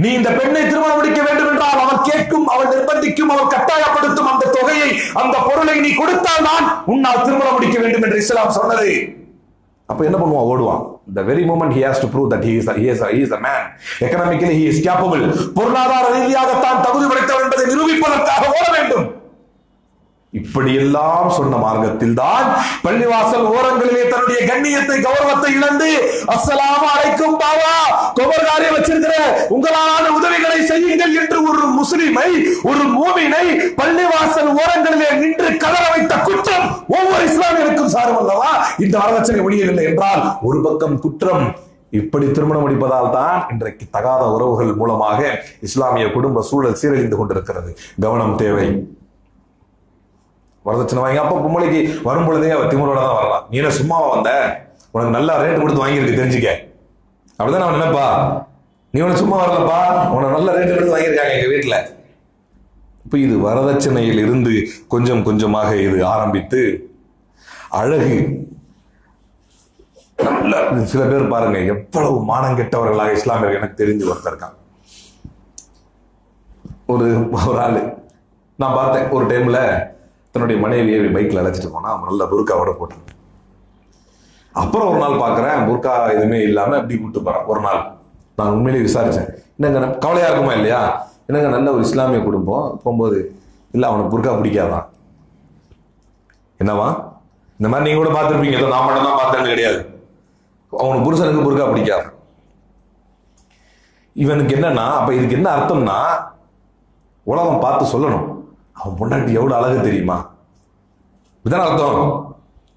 நீ இந்த பெண்ணை திருமணம் முடிக்க வேண்டும் என்றால் அவன் கேட்கும், அவள் நிர்பந்திக்கும், அவள் கட்டாயப்படுத்தும் அந்த தொகையை, அந்த பொருளை நீ கொடுத்தால் தான் உன்னால் திருமணம் முடிக்க வேண்டும் என்று இஸ்லாம் சொன்னது. அப்ப என்ன பண்ணுவான்? ஓடுவான். The very moment he has to prove that he is a man, economically he is capable, பொருளாதார ரீதியாக தான் தகுதி படைத்தவர் என்பதை நிரூபிப்பதற்காக ஓட வேண்டும். இப்படி எல்லாம் சொன்ன மார்க்கத்தில் தான் பள்ளிவாசல் ஓரங்களிலே தன்னுடைய கண்ணியத்தை, கௌரவத்தை இழந்து அஸ்ஸலாமு அலைக்கும் பாவா, குமர் காரியம் வச்சிருக்கிற, உங்களான உதவிகளை செய்யுங்கள் என்று ஒரு முஸ்லிமை, ஒரு மூமினை பள்ளிவாசல் ஓரங்களிலே நின்று கதற வைத்த குற்றம் ஒவ்வொரு இஸ்லாமியருக்கும் சாரும் அல்லவா? இந்த வரதட்சணை ஒழியவில்லை என்றால் ஒரு பக்கம் குற்றம். இப்படி திருமணம் முடிப்பதால் தான் இன்றைக்கு தகாத உறவுகள் மூலமாக இஸ்லாமிய குடும்ப சூழல் சீரழிந்து கொண்டிருக்கிறது. கவனம் தேவை. வரதட்சணை வாங்கி அப்ப பொம்பளைக்கு வரும் பொழுதே அவ திமுறோட தான் வரலாம். நீ என்ன சும்மாவா வந்த? உனக்கு நல்லா ரேட்டு கொடுத்து வாங்கியிருக்கு, தெரிஞ்சுக்க. அப்படிதான் அவன் நினைப்பா. நீ உனக்கு சும்மா வரலப்பா, உனக்கு நல்ல ரேட்டு கொடுத்து வாங்கியிருக்காங்க எங்க வீட்டுல. இப்ப இது வரதட்சணையில் இருந்து கொஞ்சம் கொஞ்சமாக இது ஆரம்பித்து அழகு. நல்ல சில பேர் பாருங்க எவ்வளவு மானம் கெட்டவர்களாக இஸ்லாமியர்கள் எனக்கு தெரிஞ்சு ஒருத்தர் இருக்கான். ஒரு ஆளு நான் பார்த்தேன். ஒரு டைம்ல தன்னுடைய மனைவியை பைக்ல அழைச்சிட்டு போனா அவன் நல்ல புர்காவோட போட்டான். அப்புறம் ஒரு நாள் பாக்குறேன் புர்கா எதுவுமே இல்லாம அப்படி கூப்பிட்டு போறான். ஒரு நாள் நான் உண்மையிலேயே விசாரிச்சேன், என்னங்க கவலையா இருக்குமா இல்லையா, என்னங்க நல்ல ஒரு இஸ்லாமிய குடும்பம் போகும்போது இல்ல அவனுக்கு புர்கா பிடிக்காதான். என்னவா இந்த மாதிரி நீங்க கூட பார்த்துருப்பீங்க, ஏதோ நான் மட்டும் தான் பார்த்தேன்னு கிடையாது. அவனுக்கு புருஷனுக்கு புர்கா பிடிக்காது. இவனுக்கு என்னன்னா அப்ப இதுக்கு என்ன அர்த்தம்னா உலகம் பார்த்து சொல்லணும் அவன் பொண்டாட்டி எவ்வளவு அழகு தெரியுமா, இதுதான் அர்த்தம்.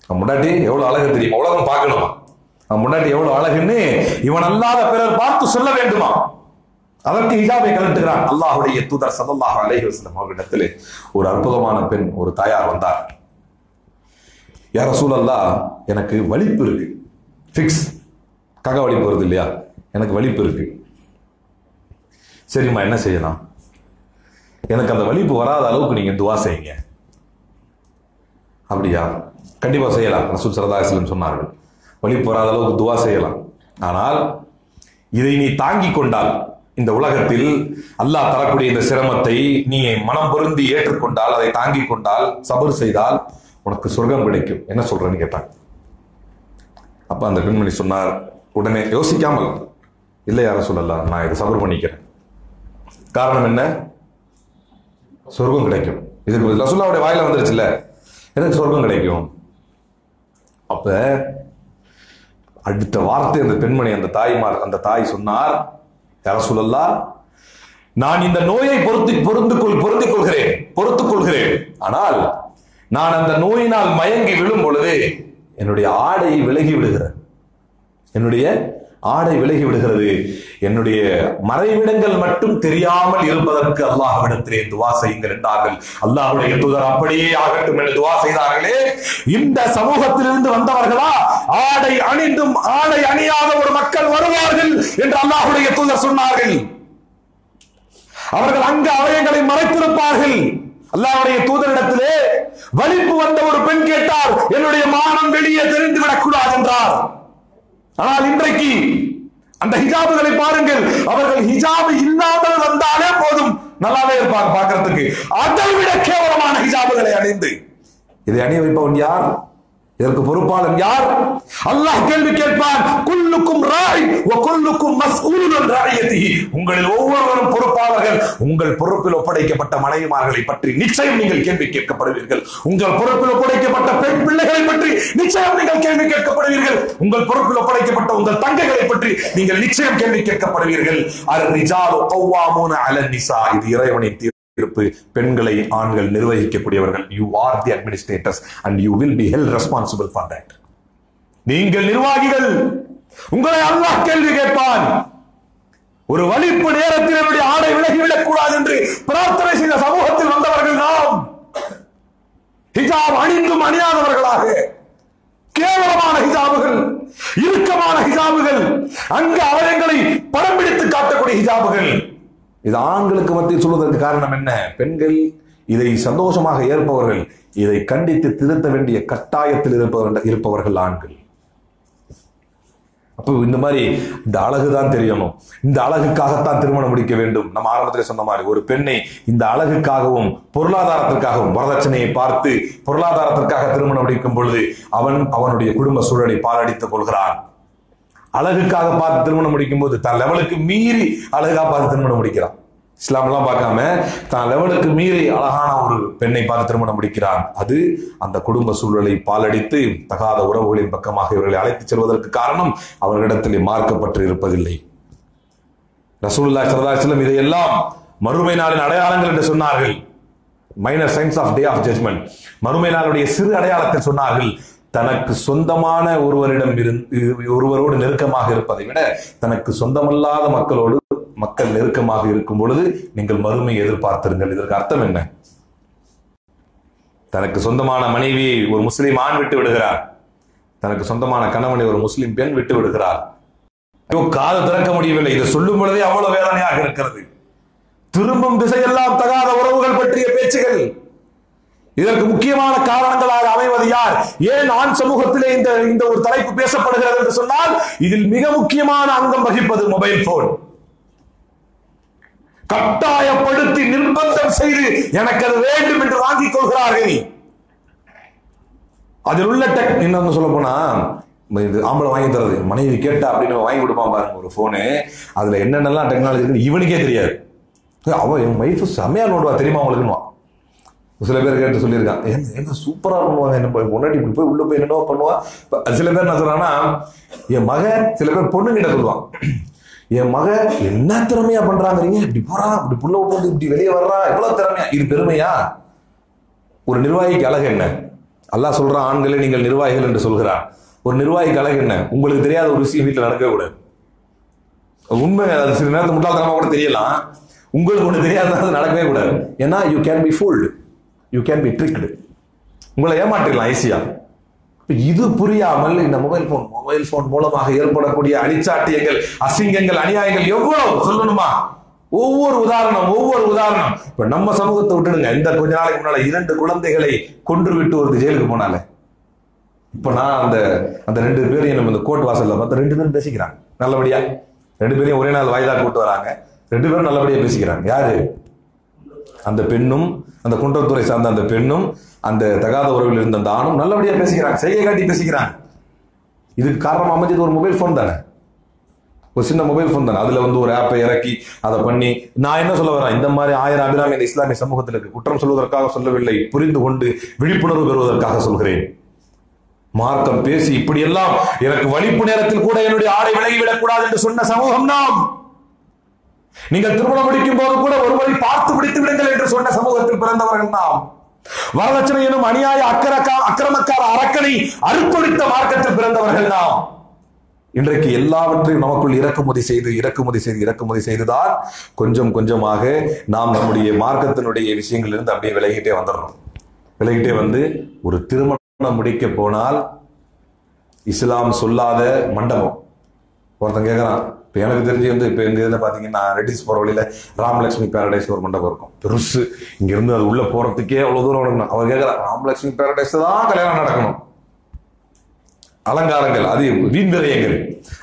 அவன் பொண்டாட்டி எவ்வளவு அழகு தெரியுமா, உலகம் பார்க்கணுமா அவன் பொண்டாட்டி எவ்வளவு அழகுன்னு இவன் அல்லாத பிறர் பார்த்து சொல்ல வேண்டுமா. அதற்கு ஹிஜாபை கலட்டுகிறான். அல்லாஹ்வுடைய தூதர் ஸல்லல்லாஹு அலைஹி வஸல்லம் அவர்களிடத்திலே ஒரு அற்புதமான பெண், ஒரு தாயார் வந்தார். யா ரசூலல்லாஹ், எனக்கு வலிப்பு இருக்கு, ஃபிக்ஸ் கக வலிப்பு வருது இல்லையா, எனக்கு வலிப்பு இருக்கு. சரிம்மா, என்ன செய்யலாம்? எனக்கு அந்த வலிப்பு வராத அளவுக்கு நீங்க துவா செய்யுங்க. அப்படியா? கண்டிப்பா செய்யலாம். ரசூல் ஸல்லல்லாஹு அலைஹி வஸல்லம் சொன்னார்கள், வலிப்பு வராத அளவுக்கு துவா செய்யலாம். ஆனால் இதை நீ தாங்கிக் கொண்டால், இந்த உலகத்தில் அல்லாஹ் தரக்கூடிய இந்த சிரமத்தை நீ மனம் பொருந்தி ஏற்றுக்கொண்டால், அதை தாங்கிக் கொண்டால், சபர் செய்தால் உனக்கு சொர்க்கம் கிடைக்கும். என்ன சொல்றேன்னு கேட்டாங்க. அப்ப அந்த பெண்மணி சொன்னார், உடனே யோசிக்காமல், இல்லை யார சொல்லலாம், நான் இதை சபர் பண்ணிக்கிறேன். காரணம் என்ன? சொர்க்கம் கிடைக்கும். இதுக்கு ரசூலுல்லாஹ்வுடைய வாயில வந்துருச்சுல்ல, எனக்கு சொர்க்கம் கிடைக்கும். அப்ப அடுத்த வார்த்தை அந்த பெண்மணி, அந்த தாய் சொன்னார், யா ரசூலல்லாஹ், நான் இந்த நோயை பொருந்திக் கொள்கிறேன். ஆனால் நான் அந்த நோயினால் மயங்கி விழும் பொழுது என்னுடைய ஆடை விலகி விடுகிறது. என்னுடைய மறைவிடங்கள் மட்டும் தெரியாமல் இருப்பதற்கு அல்லாஹ்விடத்திலே துவா செய்யுங்கள் என்றார்கள். அல்லாஹ்வுடைய தூதர் அப்படியே ஆகட்டும் என்று துவா செய்தார்களே. இந்த சமூகத்திலிருந்து வந்தவர்களா ஆடை அணிந்தும் ஆடை அணியாத ஒரு மக்கள் வருவார்கள் என்று அல்லாஹ்வுடைய தூதர் சொன்னார்கள். அவர்கள் அங்கு அவயங்களை மறைத்திருப்பார்கள். அல்லாஹ்வுடைய தூதரிடத்திலே வலிப்பு வந்த ஒரு பெண் கேட்டார், என்னுடைய மானம் வெளியே தெரிந்து விடக் கூடாது என்றார். ஆனால் இன்றைக்கு அந்த ஹிஜாபுகளை பாருங்கள், அவர்கள் ஹிஜாபு இல்லாமல் வந்தாலே போதும், நல்லாவே இருப்பாங்க பார்க்கிறதுக்கு. அதை விட கேவலமான ஹிஜாபுகளை அணிந்து, இதை அணிய வைப்பவன் யார்? இதற்கு பொறுப்பாளன் யார்? அல்லாஹ் கேள்வி கேட்பான், குல்லுக்கும் ராய் வ குல்லுக்கும் மஸ்ஊலுன் அன் ரஅய்யதிஹி. உங்களில் ஒவ்வொருவரும் பொறுப்பாளர்கள். உங்கள் பொறுப்பில் ஒப்படைக்கப்பட்ட மனைவிமார்களை பற்றி நிச்சயம் நீங்கள் கேள்வி கேட்கப்படுவீர்கள். உங்கள் பொறுப்பில் ஒப்படைக்கப்பட்ட பெண் பிள்ளைகளை பற்றி நிச்சயம் நீங்கள் கேள்வி கேட்கப்படுவீர்கள். உங்கள் பொறுப்பில் ஒப்படைக்கப்பட்ட உங்கள் தங்கைகளை பற்றி நீங்கள் நிச்சயம் கேள்வி கேட்கப்படுவீர்கள். அர்-ரிஜாலு கவ்வாமூன அலன் நிசா. இது இறைவனின் தீர்ப்பு. பெண்களை ஆண்கள் நிர்வகிக்கக்கூடியவர்கள். You are the administrators and you will be held responsible for that. நீங்கள் நிர்வாகிகள். உங்களை அல்லாஹ் கேள்வி கேட்பான். ஒரு வலிப்பு நேரத்தில் என்னுடைய ஆடை விலகிவிடக் கூடாது என்று பிரார்த்தனை செய்த சமூகத்தில் வந்தவர்கள் நாம். ஹிஜாப் அணிந்தும் அணியாதவர்களாக, கேவலமான ஹிஜாபுகள், இறுக்கமான ஹிஜாபுகள், அங்கு அவயங்களை படம் பிடித்து காட்டக்கூடிய ஹிஜாபுகள். இது ஆண்களுக்கு மத்தியில் சொல்வதற்கு காரணம் என்ன? பெண்கள் இதை சந்தோஷமாக ஏற்பவர்கள், இதை கண்டித்து திருத்த வேண்டிய கட்டாயத்தில் இருப்பவர்கள் ஆண்கள். அப்போ இந்த மாதிரி இந்த அழகுதான் தெரியணும், இந்த அழகுக்காகத்தான் திருமணம் முடிக்க வேண்டும். நம்ம ஆரம்பத்தில் சொன்ன மாதிரி ஒரு பெண்ணை இந்த அழகுக்காகவும் பொருளாதாரத்திற்காகவும் வரதட்சணையை பார்த்து பொருளாதாரத்திற்காக திருமணம் முடிக்கும் பொழுது அவனுடைய குடும்ப சூழலை பாழடித்துக் கொள்கிறான். அழகுக்காக பார்த்து திருமணம் முடிக்கும் போது தன் லெவலுக்கு மீறி அழகா பார்த்து திருமணம் முடிக்கிறான். இஸ்லாம்லாம் பார்க்காம தான் லெவலுக்கு மீறி அழகான ஒரு பெண்ணை பார்த்து திருமணம் முடிக்கிறான். அது அந்த குடும்ப சூழலை பாலடித்து தகாத உறவுகளின் பக்கமாக இவர்களை அழைத்துச் செல்வதற்கு காரணம் அவர்களிடத்தில் மார்க்கப்பட்டு இருப்பதில்லை. ரசூலுல்லாஹி ஸல்லல்லாஹு அலைஹி வஸல்லம் இதையெல்லாம் மறுமை நாளின் அடையாளங்கள் என்று சொன்னார்கள். Minor signs of day of judgement, மறுமை நாளுடைய சிறு அடையாளத்தில் சொன்னார்கள். தனக்கு சொந்தமான ஒருவரோடு நெருக்கமாக இருப்பதை விட தனக்கு சொந்தமல்லாத மக்கள் நெருக்கமாக இருக்கும் பொழுது நீங்கள் மறுமையை எதிர்பார்த்திருங்கள். இதற்கு அர்த்தம் என்ன? தனக்கு சொந்தமான மனைவியை ஒரு முஸ்லிம் ஆண் விட்டு விடுகிறார், தனக்கு சொந்தமான கணவனை ஒரு முஸ்லிம் பெண் விட்டு விடுகிறார். காது திறக்க முடியவில்லை. இதை சொல்லும் பொழுதே அவ்வளவு வேதனையாக இருக்கிறது. திரும்பும் திசையெல்லாம் தகாத உறவுகள் பற்றிய பேச்சுகள். இதற்கு முக்கியமான காரணங்களாக அமைவது யார்? ஏன் ஆண் சமூகத்திலே இந்த ஒரு தலைப்பு பேசப்படுகிறது என்று சொன்னால், இதில் மிக முக்கியமான அங்கம் வகிப்பது மொபைல் போன். கட்டாயப்படுத்தி நிர்பந்தம் செய்து எனக்கு அது வேண்டும் என்று வாங்கிக் கொள்கிறார்கள். அதில் உள்ள என்ன சொல்ல போனா, ஆம்பளை வாங்கி தரது, மனைவி கேட்டா அப்படின்னு வாங்கி கொடுப்பான் பாருங்க ஒரு போனு. அதுல என்னென்னலாம் டெக்னாலஜி இருக்குன்னு இவனுக்கே தெரியாது. அவன் என் வைஃப் செமையா நோடுவா தெரியுமா அவங்களுக்குன்னு. சில பேர் கேட்டு சொல்லியிருக்கான், என்ன சூப்பரா பண்ணுவாங்க, என்ன முன்னாடி இப்படி போய் உள்ள போய் என்னவோ பண்ணுவா. சில பேர் என்ன சொல்றாங்கன்னா, என் மக, சில பேர் பொண்ணுங்கிட்ட சொல்லுவான், என் மக என்ன திறமையா பண்றாங்க, இப்படி போறா, இப்படி புள்ள விட்டு இப்படி வெளியே வர்றா, எவ்வளவு திறமையா. இது பெருமையா? ஒரு நிர்வாகிக்கு அழகு என்ன? அல்லாஹ் சொல்றான், ஆண்களே நீங்கள் நிர்வாகிகள் என்று சொல்கிறான். ஒரு நிர்வாகிக்கு அழகு என்ன? உங்களுக்கு தெரியாத ஒரு விஷயம் வீட்டில் நடக்கவே கூடாது. உண்மை. அது சில நேரத்தில் முட்டாள்தனமா கூட தெரியலாம். உங்களுக்கு ஒண்ணு தெரியாத அது நடக்கவே கூடாது. ஏன்னா you can be fooled, you can be tricked. உங்களை ஏமாற்றிடலாம் ஈஸியா. இது புரியாமல் இந்த மொபைல் போன் மூலமாக ஏற்படக்கூடிய அழிச்சாட்டியங்கள், அசிங்கங்கள், அநியாயங்கள் எவ்வளவு சொல்லணுமா? ஒவ்வொரு உதாரணம். இப்ப நம்ம சமூகத்தை விட்டுடுங்க. இந்த கொஞ்ச நாளைக்கு முன்னால 2 குழந்தைகளை கொன்று விட்டு ஒரு ஜெயிலுக்கு போனால, இப்ப நான் அந்த 2 பேரையும் நம்ம இந்த கோர்ட் வாசல்ல பார்த்து 2 பேரும் பேசிக்கிறாங்க நல்லபடியா. 2 பேரையும் ஒரே நாள் வாய்தா கூட்டு வராங்க. 2 பேரும் நல்லபடியா பேசிக்கிறாங்க. யாரு? அந்த பெண்ணும், அந்த குன்றத்துறை சார்ந்த அந்த பெண்ணும், அந்த தகாத உறவில் இருந்த அந்த ஆணும் நல்லபடியா பேசிக்கிறாங்க, செய்கை காட்டி பேசிக்கிறாங்க. இதுக்கு காரணம் அமைஞ்சது ஒரு மொபைல் போன் தானே, ஒரு சின்ன மொபைல் போன் தானே. அதுல ஒரு ஆப்பை இறக்கி அதை பண்ணி, நான் என்ன சொல்ல வரேன், இந்த மாதிரி 1000 அபிராமி இந்த இஸ்லாமிய சமூகத்தில் இருக்கு. குற்றம் சொல்வதற்காக சொல்லவில்லை, புரிந்து கொண்டு விழிப்புணர்வு பெறுவதற்காக சொல்கிறேன். மார்க்கம் பேசி இப்படி எல்லாம் எனக்கு வலிப்பு நேரத்தில் கூட என்னுடைய ஆடை விலகிவிடக் கூடாது என்று சொன்ன சமூகம் நாம். நீங்கள் திருமணம் முடிக்கும் போது கூட ஒருவரை பார்த்து பிடித்து விடுங்கள் என்று சொன்ன சமூகத்தில் பிறந்தவர்கள் நாம். வரதட்சணை எனும் அநியாய அக்கிரமக்கார அரக்கனை அறுத்தொழித்த மார்க்கத்தில் பிறந்தவர்கள் நாம். இன்றைக்கு எல்லாவற்றையும் நமக்குள் இறக்குமதி செய்துதான் கொஞ்சம் கொஞ்சமாக நாம் நம்முடைய மார்க்கத்தினுடைய விஷயங்கள் இருந்து அப்படியே விலகிட்டே வந்துடுறோம். விலகிட்டே வந்து ஒரு திருமணம் முடிக்க போனால் இஸ்லாம் சொல்லாத மண்டபம். ஒருத்தன் கேட்கறான், இப்போ எனக்கு தெரிஞ்சு இப்போ எங்க இதில் பார்த்தீங்கன்னா ரெட்டிஸ் போகிற வழியில ராமலட்சுமி பேரடைஸ் ஒரு மண்டபம் இருக்கும், பெருசு. இங்கிருந்து அது உள்ள போறதுக்கே அவ்வளவு தூரம் நடக்கணும். அவர் கேட்கறான், ராமலட்சுமி பேரடைஸ் தான் கல்யாணம் நடக்கணும், அலங்காரங்கள், அது வீண் விரயங்கள்,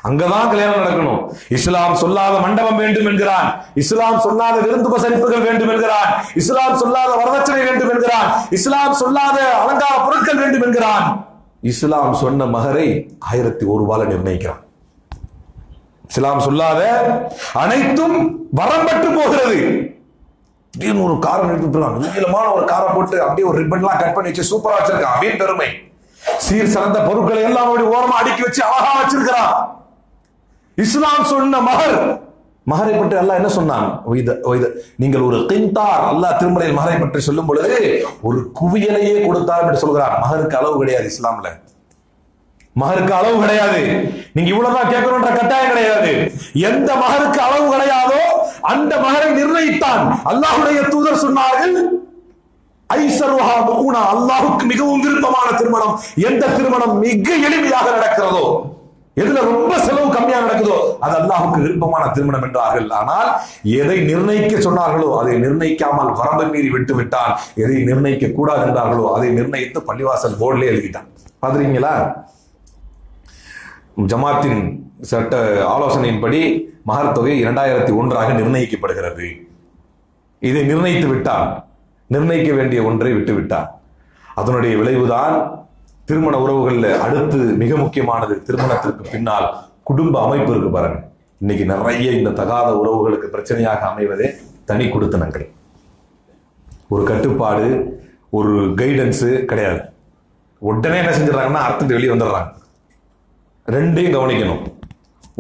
அங்கதான் கல்யாணம் நடக்கணும். இஸ்லாம் சொல்லாத மண்டபம் வேண்டும் என்கிறான், இஸ்லாம் சொல்லாத விருந்து உபசரிப்புகள் வேண்டும் என்கிறான், இஸ்லாம் சொல்லாத வரதட்சணை வேண்டும் என்கிறான், இஸ்லாம் சொல்லாத அலங்கார பொருட்கள் வேண்டும் என்கிறான். இஸ்லாம் சொன்ன மகரை 1001 ரூபாய் நிர்ணயிக்கிறான். இஸ்லாம் சொல்லாத அனைத்தும் வரம்பட்டு போகிறது. ஒரு காரை நிறுத்திட்டு நீளமான ஒரு காரை போட்டு அப்படியே ஒரு ரிப்பன்லாம் கட் பண்ணி வச்சு சூப்பரா வச்சிருக்கான், அப்படின்னு பெருமை. சீர் சிறந்த பொருட்களை எல்லாம் ஓரமா அடுக்கி வச்சு அழகா வச்சிருக்கிறான். இஸ்லாம் சொன்ன மகரை பற்றி அல்லாஹ் என்ன சொன்னான்? நீங்கள் ஒரு கிந்தார், அல்லாஹ் திருமறையில் மகரை பற்றி சொல்லும் பொழுது ஒரு குவியலையே கொடுத்தார் என்று சொல்கிறார். மகருக்கு அளவு கிடையாது இஸ்லாம்ல, மகருக்கு அளவு கிடையாது. நீங்க இவ்வளவுதான் கேட்கணும்ன்ற கட்டாயம் கிடையாது. எந்த மகருக்கு அளவு கிடையாதோ அந்த மகரை நிர்ணயித்தான். அல்லாஹ்வுடைய தூதர் சொன்னார்கள், அல்லாஹுக்கு மிகவும் விருப்பமான திருமணம் எந்த திருமணம் மிக எளிமையாக நடக்கிறதோ, எதுல ரொம்ப செலவு கம்மியா நடக்குதோ அது அல்லாஹுக்கு விருப்பமான திருமணம் என்றார்கள். ஆனால் எதை நிர்ணயிக்க சொன்னார்களோ அதை நிர்ணயிக்காமல் வரம்பை மீறி விட்டு விட்டான். எதை நிர்ணயிக்க கூடாது என்றார்களோ அதை நிர்ணயித்து பள்ளிவாசல் போர்டிலே எழுதிட்டான். பாத்துறீங்களா? ஜமாத்தின் சட்ட ஆலோசனையின்படி மகர் தொகை 2001 நிர்ணயிக்கப்படுகிறது. இதை நிர்ணயித்து விட்டான், நிர்ணயிக்க வேண்டிய ஒன்றை விட்டு விட்டான். அதனுடைய விளைவுதான் திருமண உறவுகள்ல அடுத்து மிக முக்கியமானது, திருமணத்திற்கு பின்னால் குடும்ப அமைப்பு இருக்கு பாருங்க. இன்னைக்கு நிறைய இந்த தகாத உறவுகளுக்கு பிரச்சனையாக அமைவதே தனி குடித்தனங்கள். ஒரு கட்டுப்பாடு, ஒரு கைடன்ஸ் கிடையாது. உடனே என்ன செஞ்சிடறாங்கன்னா அர்த்தத்தை வெளியே வந்துடுறாங்க. ரெண்டையும் கவனிக்கணும்.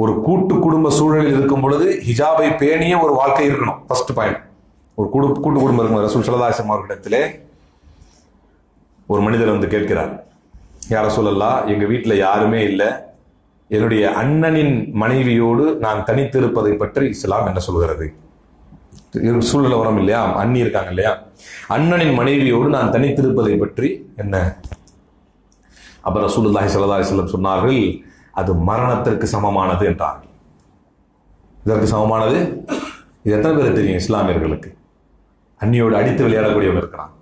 ஒரு கூட்டு குடும்ப சூழலில் இருக்கும் பொழுது ஹிஜாபை பேணிய ஒரு வாழ்க்கை இருக்கணும். First point. ஒரு கூட்டு குடும்பம் இருக்கும். ரசூல் ஸல்லல்லாஹு அலைஹி வஸல்லம் அவர்களிடத்திலே ஒரு மனிதர் வந்து கேட்கிறார், யா ரசூலல்லாஹ், எங்க வீட்டுல யாருமே இல்லை, என்னுடைய அண்ணனின் மனைவியோடு நான் தனித்திருப்பதை பற்றி இஸ்லாம் என்ன சொல்கிறது? சூழ்நிலை வரும் இல்லையா, அண்ணி இருக்காங்க இல்லையா, அண்ணனின் மனைவியோடு நான் தனித்திருப்பதை பற்றி என்ன? அப்ப ரசூலுல்லாஹி ஸல்லல்லாஹு அலைஹி வஸல்லம் சொன்னார்கள், அது மரணத்திற்கு சமமானது என்றார்கள். இதற்கு சமமானது இது எத்தனை பேர் தெரியும்? இஸ்லாமியர்களுக்கு அண்ணியோடு அடித்து விளையாடக்கூடியவங்க இருக்கிறான்,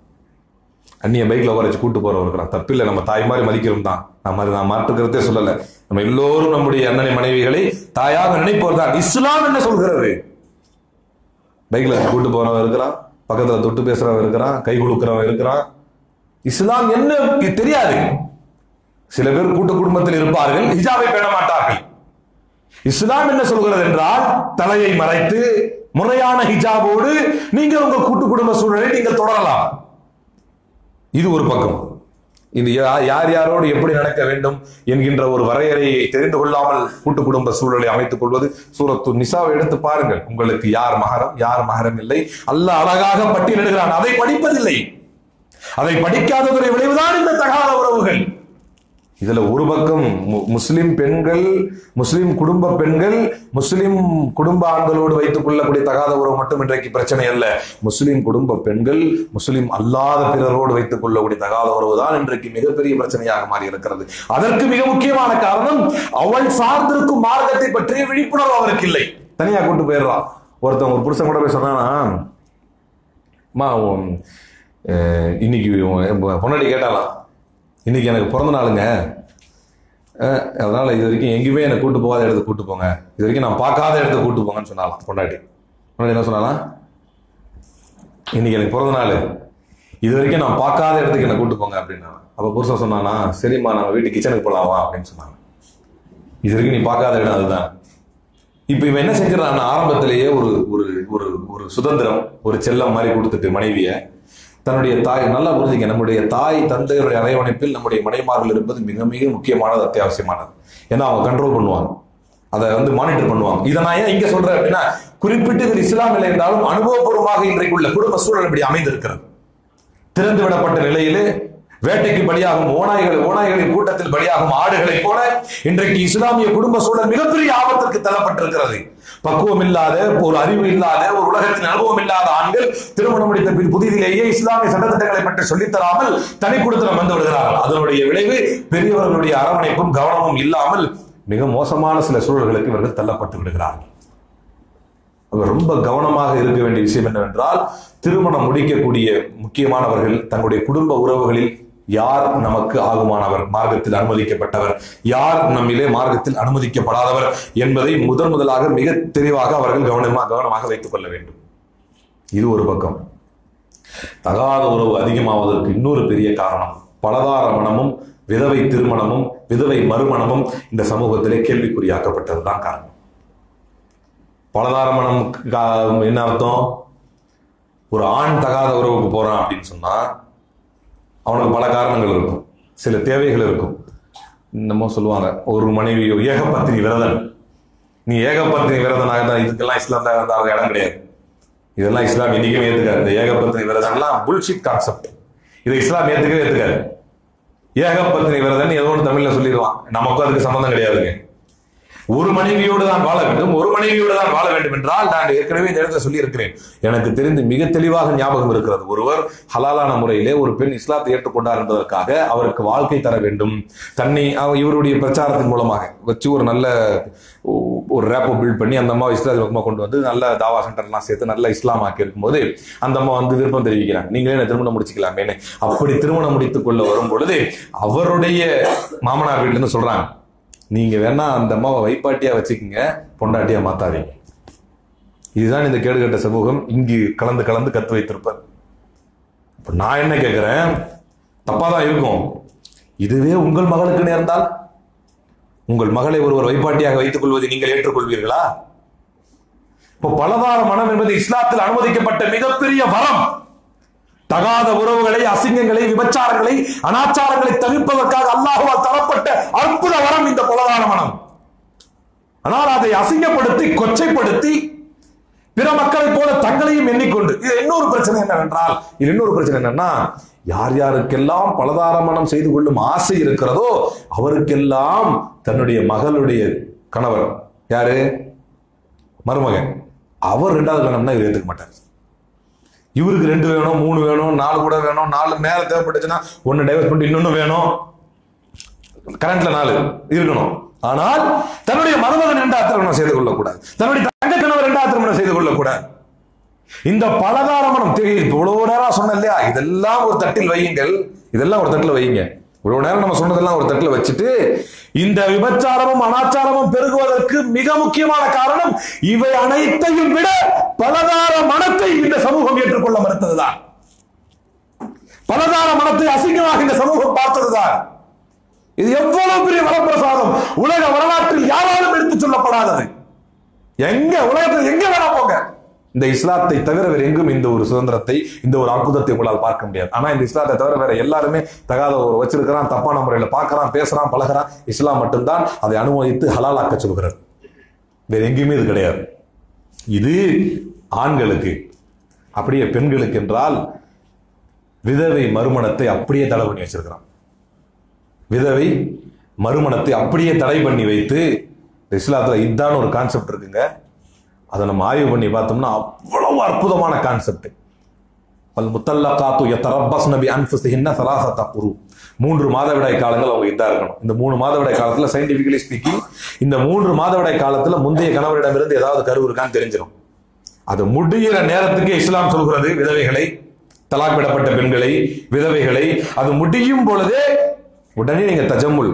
அண்ணிய பைக்ல உட்கார கூட்டு போறவங்க இருக்கிறான். தப்பில்லை, நம்ம தாய் மாதிரி மதிக்கிறோம் தான், நான் மாற்றுக்கிறதே சொல்லல. நம்ம எல்லோரும் நம்முடைய அண்ணனை மனைவிகளை தாயாக நினைப்பவர் தான். இஸ்லாம் என்ன சொல்கிறது? பைக்ல கூட்டு போறவன் இருக்கிறான், பக்கத்துல தொட்டு பேசுறவன் இருக்கிறான், கை கொடுக்கிறவன் இருக்கிறான். இஸ்லாம் என்ன தெரியாது. சில பேர் கூட்டு குடும்பத்தில் இருப்பார்கள், ஹிஜாபை பேண மாட்டார்கள். இஸ்லாம் என்ன சொல்கிறது என்றால், தலையை மறைத்து முறையான ஹிஜாபோடு நீங்கள் உங்கள் கூட்டு குடும்ப சூழலை நீங்கள் தொடரலாம். இது ஒரு பக்கம். இந்த யார் யாரோடு எப்படி நடக்க வேண்டும் என்கின்ற ஒரு வரையறையை தெரிந்து கொள்ளாமல் கூட்டு குடும்ப சூழலை அமைத்துக் கொள்வது. சூரத்து நிசாவை எடுத்து பாருங்கள். உங்களுக்கு யார் மஹரம், யார் மஹரம் இல்லை, அல்லாஹ் அழகாக பட்டியலிடுகிறான். அதை படிப்பதில்லை. அதை படிக்காதவரை விளைவுதான் இந்த தகாத உறவுகள். இதுல ஒரு பக்கம் முஸ்லிம் பெண்கள், முஸ்லிம் குடும்ப பெண்கள், முஸ்லிம் குடும்ப ஆண்களோடு வைத்துக் கொள்ளக்கூடிய தகாத உறவு மட்டும் இன்றைக்கு பிரச்சனை அல்ல. முஸ்லிம் குடும்ப பெண்கள் முஸ்லிம் அல்லாத பிறரோடு வைத்துக் கொள்ளக்கூடிய தகாத உறவு தான் இன்றைக்கு மிகப்பெரிய பிரச்சனையாக மாறி இருக்கிறது. அதற்கு மிக முக்கியமான காரணம் அவள் சார்ந்திருக்கும் மார்க்கத்தை பற்றிய விழிப்புணர்வு அவருக்கு இல்லை. தனியா கூட்டு போயிடுறான். ஒருத்தன் ஒரு புருஷன் கூட போய் சொன்னானா, இன்னைக்கு பொன்னாடி கேட்டாலாம், இன்னைக்கு எனக்கு பிறந்த நாளுங்க, அதனால இது வரைக்கும் எங்கேயுமே என்னை கூட்டு போகாத இடத்துக்கு கூட்டு போங்க, இது வரைக்கும் நான் பார்க்காத இடத்துக்கு கூட்டு போங்கன்னு சொன்னாலாம் பொண்டாட்டி. என்ன சொன்னாலாம், இன்னைக்கு எனக்கு பிறந்த நாள், இது வரைக்கும் நான் பார்க்காத இடத்துக்கு என்ன கூட்டு போங்க அப்படின்னா. அப்ப புருஷன் சொன்னானா, சரிம்மா நம்ம வீட்டு கிச்சனுக்கு போலாமா அப்படின்னு சொன்னாங்க. இது வரைக்கும் நீ பார்க்காத இடம் அதுதான். இப்ப இவன் என்ன செஞ்சிடறான், ஆரம்பத்திலேயே ஒரு ஒரு ஒரு ஒரு சுதந்திரம், ஒரு செல்லம் மாதிரி கொடுத்துட்டு மனைவிய, தன்னுடைய தாய் நல்லா புரிஞ்சுக்க, நம்முடைய தாய் தந்தையுடைய அரவணைப்பில் நம்முடைய மனைமார்கள் இருப்பது மிக மிக முக்கியமானது, அத்தியாவசியமானது. ஏன்னா அவங்க கண்ட்ரோல் பண்ணுவாங்க, அதை மானிட்டர் பண்ணுவாங்க. இதை நான் ஏன் இங்க சொல்றேன் அப்படின்னா, குறிப்பிட்டு இது இஸ்லாம் இல்லை என்றாலும் அனுபவபூர்வமாக இன்றைக்குள்ள குடும்ப சூழல் இப்படி அமைந்திருக்கிறது. திறந்து விடப்பட்ட நிலையிலே வேட்டைக்கு பலியாகும் ஓநாய்களின் கூட்டத்தில் பலியாகும் ஆடுகளை போல இன்றைக்கு இஸ்லாமிய குடும்ப சூழல் மிகப்பெரிய ஆபத்துக்கு தள்ளப்பட்டிருக்கிறது. பக்குவம் இல்லாத, ஒரு அறிவு இல்லாத, ஒரு உலகத்தின் அனுபவம் இல்லாத ஆண்கள் திருமணம் முடித்த பின் புதிதிலேயே இஸ்லாமிய சட்டத்திட்டங்களை பற்றி சொல்லித்தராமல் தனி கொடுத்தனம் வந்து விடுகிறார்கள். அதனுடைய விளைவு பெரியவர்களுடைய அரவணைப்பும் கவனமும் இல்லாமல் மிக மோசமான சில சூழல்களுக்கு இவர்கள் தள்ளப்பட்டு விடுகிறார்கள். ரொம்ப கவனமாக இருக்க வேண்டிய விஷயம் என்னவென்றால், திருமணம் முடிக்கக்கூடிய முக்கியமானவர்கள் தங்களுடைய குடும்ப உறவுகளில் யார் நமக்கு ஆகுமானவர், மார்க்கத்தில் அனுமதிக்கப்பட்டவர், யார் நம்மிலே மார்க்கத்தில் அனுமதிக்கப்படாதவர் என்பதை முதலாக மிக தெளிவாக அவர்கள் கவனமாக வைத்துக் கொள்ள வேண்டும். இது ஒரு பக்கம். தகாத உறவு அதிகமாவதற்கு இன்னொரு பெரிய காரணம் பலதார மனமும், விதவை திருமணமும், விதவை மறுமணமும் இந்த சமூகத்திலே கேள்விக்குறியாக்கப்பட்டதுதான் காரணம். பலதார மனம் என்ன அர்த்தம்? ஒரு ஆண் தகாத உறவுக்கு போறான் அப்படின்னு சொன்னா அவனுக்கு பல காரணங்கள் இருக்கும், சில தேவைகள் இருக்கும். என்னமோ சொல்லுவாங்க, ஒரு மனைவி ஏகபத்தினி விரதன், நீ ஏகபத்தினி விரதனாக தான், இதுக்கெல்லாம் இஸ்லாம் இடம் கிடையாது. இதெல்லாம் இஸ்லாம் என்னைக்குமே ஏத்துக்காது. இந்த ஏகபத்தினி விரதன்லாம் புல்ஷிட் கான்செப்ட். இதை இஸ்லாம் ஏத்துக்காது. ஏகபத்தினி விரதன் ஏதோ ஒன்று தமிழ்ல சொல்லிடுவான், நமக்கும் அதுக்கு சம்பந்தம் கிடையாதுங்க. ஒரு மனைவியோடு தான் வாழ வேண்டும், ஒரு மனைவியோடு தான் வாழ வேண்டும் என்றால், நான் ஏற்கனவே இந்த இடத்துல சொல்லி இருக்கிறேன், எனக்கு தெரிந்து மிக தெளிவாக ஞாபகம் இருக்கிறது. ஒருவர் ஹலாலான முறையிலே ஒரு பெண் இஸ்லாத்தை ஏற்றுக்கொண்டார் என்பதற்காக அவருக்கு வாழ்க்கை தர வேண்டும், தன்னை இவருடைய பிரச்சாரத்தின் மூலமாக வச்சு ஒரு நல்ல ஒரு ரேப்போ பில்ட் பண்ணி அந்த அம்மா இஸ்லாத்தை பக்கமாக கொண்டு வந்து நல்ல தாவா சென்டர்லாம் சேர்த்து நல்ல இஸ்லாமாக்கி இருக்கும்போது அந்த அம்மா விருப்பம் தெரிவிக்கிறாங்க, நீங்களே என்ன திருமணம் முடிச்சுக்கலாமே. அப்படி திருமணம் முடித்துக் கொள்ள வரும் பொழுது அவருடைய மாமனார் வீட்டுல இருந்து சொல்றாங்க, நீங்க வேணா அந்த அம்மாவை வைப்பாட்டியா வச்சுக்கீங்க, பொண்டாட்டியா மாத்தாதீங்க. இதுதான் இந்த கேடுகட்ட சமூகம் இங்கு கலந்து கத்து வைத்திருப்பார். நான் என்ன கேட்கிறேன், தப்பாதான் இருக்கும். இதுவே உங்கள் மகளுக்கு நேர்ந்தால், உங்கள் மகளை ஒருவர் வைப்பாட்டியாக வைத்துக் கொள்வதை நீங்கள் ஏற்றுக்கொள்வீர்களா? இப்போ பலதார மனம் என்பது இஸ்லாத்தில் அனுமதிக்கப்பட்ட மிகப்பெரிய வரம். தகாத உறவுகளை, அசிங்கங்களை, விபச்சாரங்களை, அனாச்சாரங்களை தவிர்ப்பதற்காக அல்லாஹ்வால் தரப்பட்ட அற்புத வரம் இந்த பலதார மனம். ஆனால் அதை அசிங்கப்படுத்தி, கொச்சைப்படுத்தி, பிற மக்களை போல தங்களையும் எண்ணிக்கொண்டு, இது இன்னொரு பிரச்சனை என்னன்னா, யார் யாருக்கெல்லாம் பலதார மனம் செய்து கொள்ளும் ஆசை இருக்கிறதோ அவருக்கெல்லாம் தன்னுடைய மகளுடைய கணவர் யாரு, மருமகன், அவர் 2வது கணவனா இவர் ஏத்துக்க மாட்டார். இவருக்கு 2 வேணும், 3 வேணும், 4 கூட வேணும், 4 மேல தேவைப்பட்டுச்சுன்னா 1 டைவர்ஸ் பண்ணிட்டு இன்னொன்னு வேணும், கரண்ட்ல 4 இருக்கணும். ஆனால் தன்னுடைய மருமகன் 2வது திருமணம் செய்து கொள்ளக்கூடாது, தன்னுடைய தங்க கணவர் 2வது திருமணம் செய்து கொள்ளக்கூடாது. இந்த பலதார மனம் இவ்வளவு நேரம் சொன்ன இல்லையா, இதெல்லாம் ஒரு தட்டில் வையுங்கள், இதெல்லாம் ஒரு தட்டில் வையுங்க. இவ்வளவு நேரம் நம்ம சொன்னதெல்லாம் ஒரு தட்டில் வச்சுட்டு, இந்த விபச்சாரமும் அனாச்சாரமும் பெருகுவதற்கு மிக முக்கியமான காரணம் இவை அனைத்தையும் விட பலதார மனத்தை இந்த சமூகம் ஏற்றுக்கொள்ள மறுத்ததுதான். பலதார மனத்தை அசிங்கமாக இந்த சமூகம் பார்த்ததுதான். இது எவ்வளவு பெரிய வரப்பிரசாதம், உலக வரலாற்றில் யாராலும் எடுத்துச் சொல்லப்படாதது. எங்க உலகத்தில் எங்க வேணா போங்க, இந்த இஸ்லாத்தை தவிர வேற எங்கும் இந்த ஒரு சுதந்திரத்தை, இந்த ஒரு அற்புதத்தை உங்களால் பார்க்க முடியாது. ஆனா இந்த இஸ்லாத்தை தவிர வேற எல்லாருமே தகாத ஒரு வச்சிருக்கிறான், தப்பான முறையில பார்க்கறான், பேசுறான், பழகிறான். இஸ்லாம் மட்டும்தான் அதை அனுமதித்து ஹலாலாக்க சொல்கிறது. வேற எங்கேயுமே இது கிடையாது. இது ஆண்களுக்கு. அப்படியே பெண்களுக்கு என்றால் விதவை மறுமணத்தை அப்படியே தடை பண்ணி வச்சிருக்கிறான். விதவை மறுமணத்தை அப்படியே தடை பண்ணி வைத்து, இஸ்லாத்துல இதான ஒரு கான்செப்ட் இருக்குங்க. அதை நம்ம ஆய்வு பண்ணி பார்த்தோம்னா அவ்வளவு அற்புதமான கான்செப்ட். முத்தல்லகாத்து யதரப்பஸ்ன பிஅன்ஃபுஸிஹின்ன ஸலாஸத குரு. 3 மாதவிடாய் காலங்கள் அவங்க இதா இருக்கணும். இந்த 3 மாதவிடாய் காலத்துல சயின்டிபிகலி ஸ்பீக்கிங் இந்த 3 மாதவிடாய் காலத்துல முந்தைய கணவரிடமிருந்து ஏதாவது கரு இருக்கான்னு தெரிஞ்சிடும். அது முடிகிற நேரத்துக்கு இஸ்லாம் சொல்கிறது விதவைகளை, தலாக் விடப்பட்ட பெண்களை, விதவைகளை, அது முடியும் பொழுதே உடனே நீங்க தஜம்முல்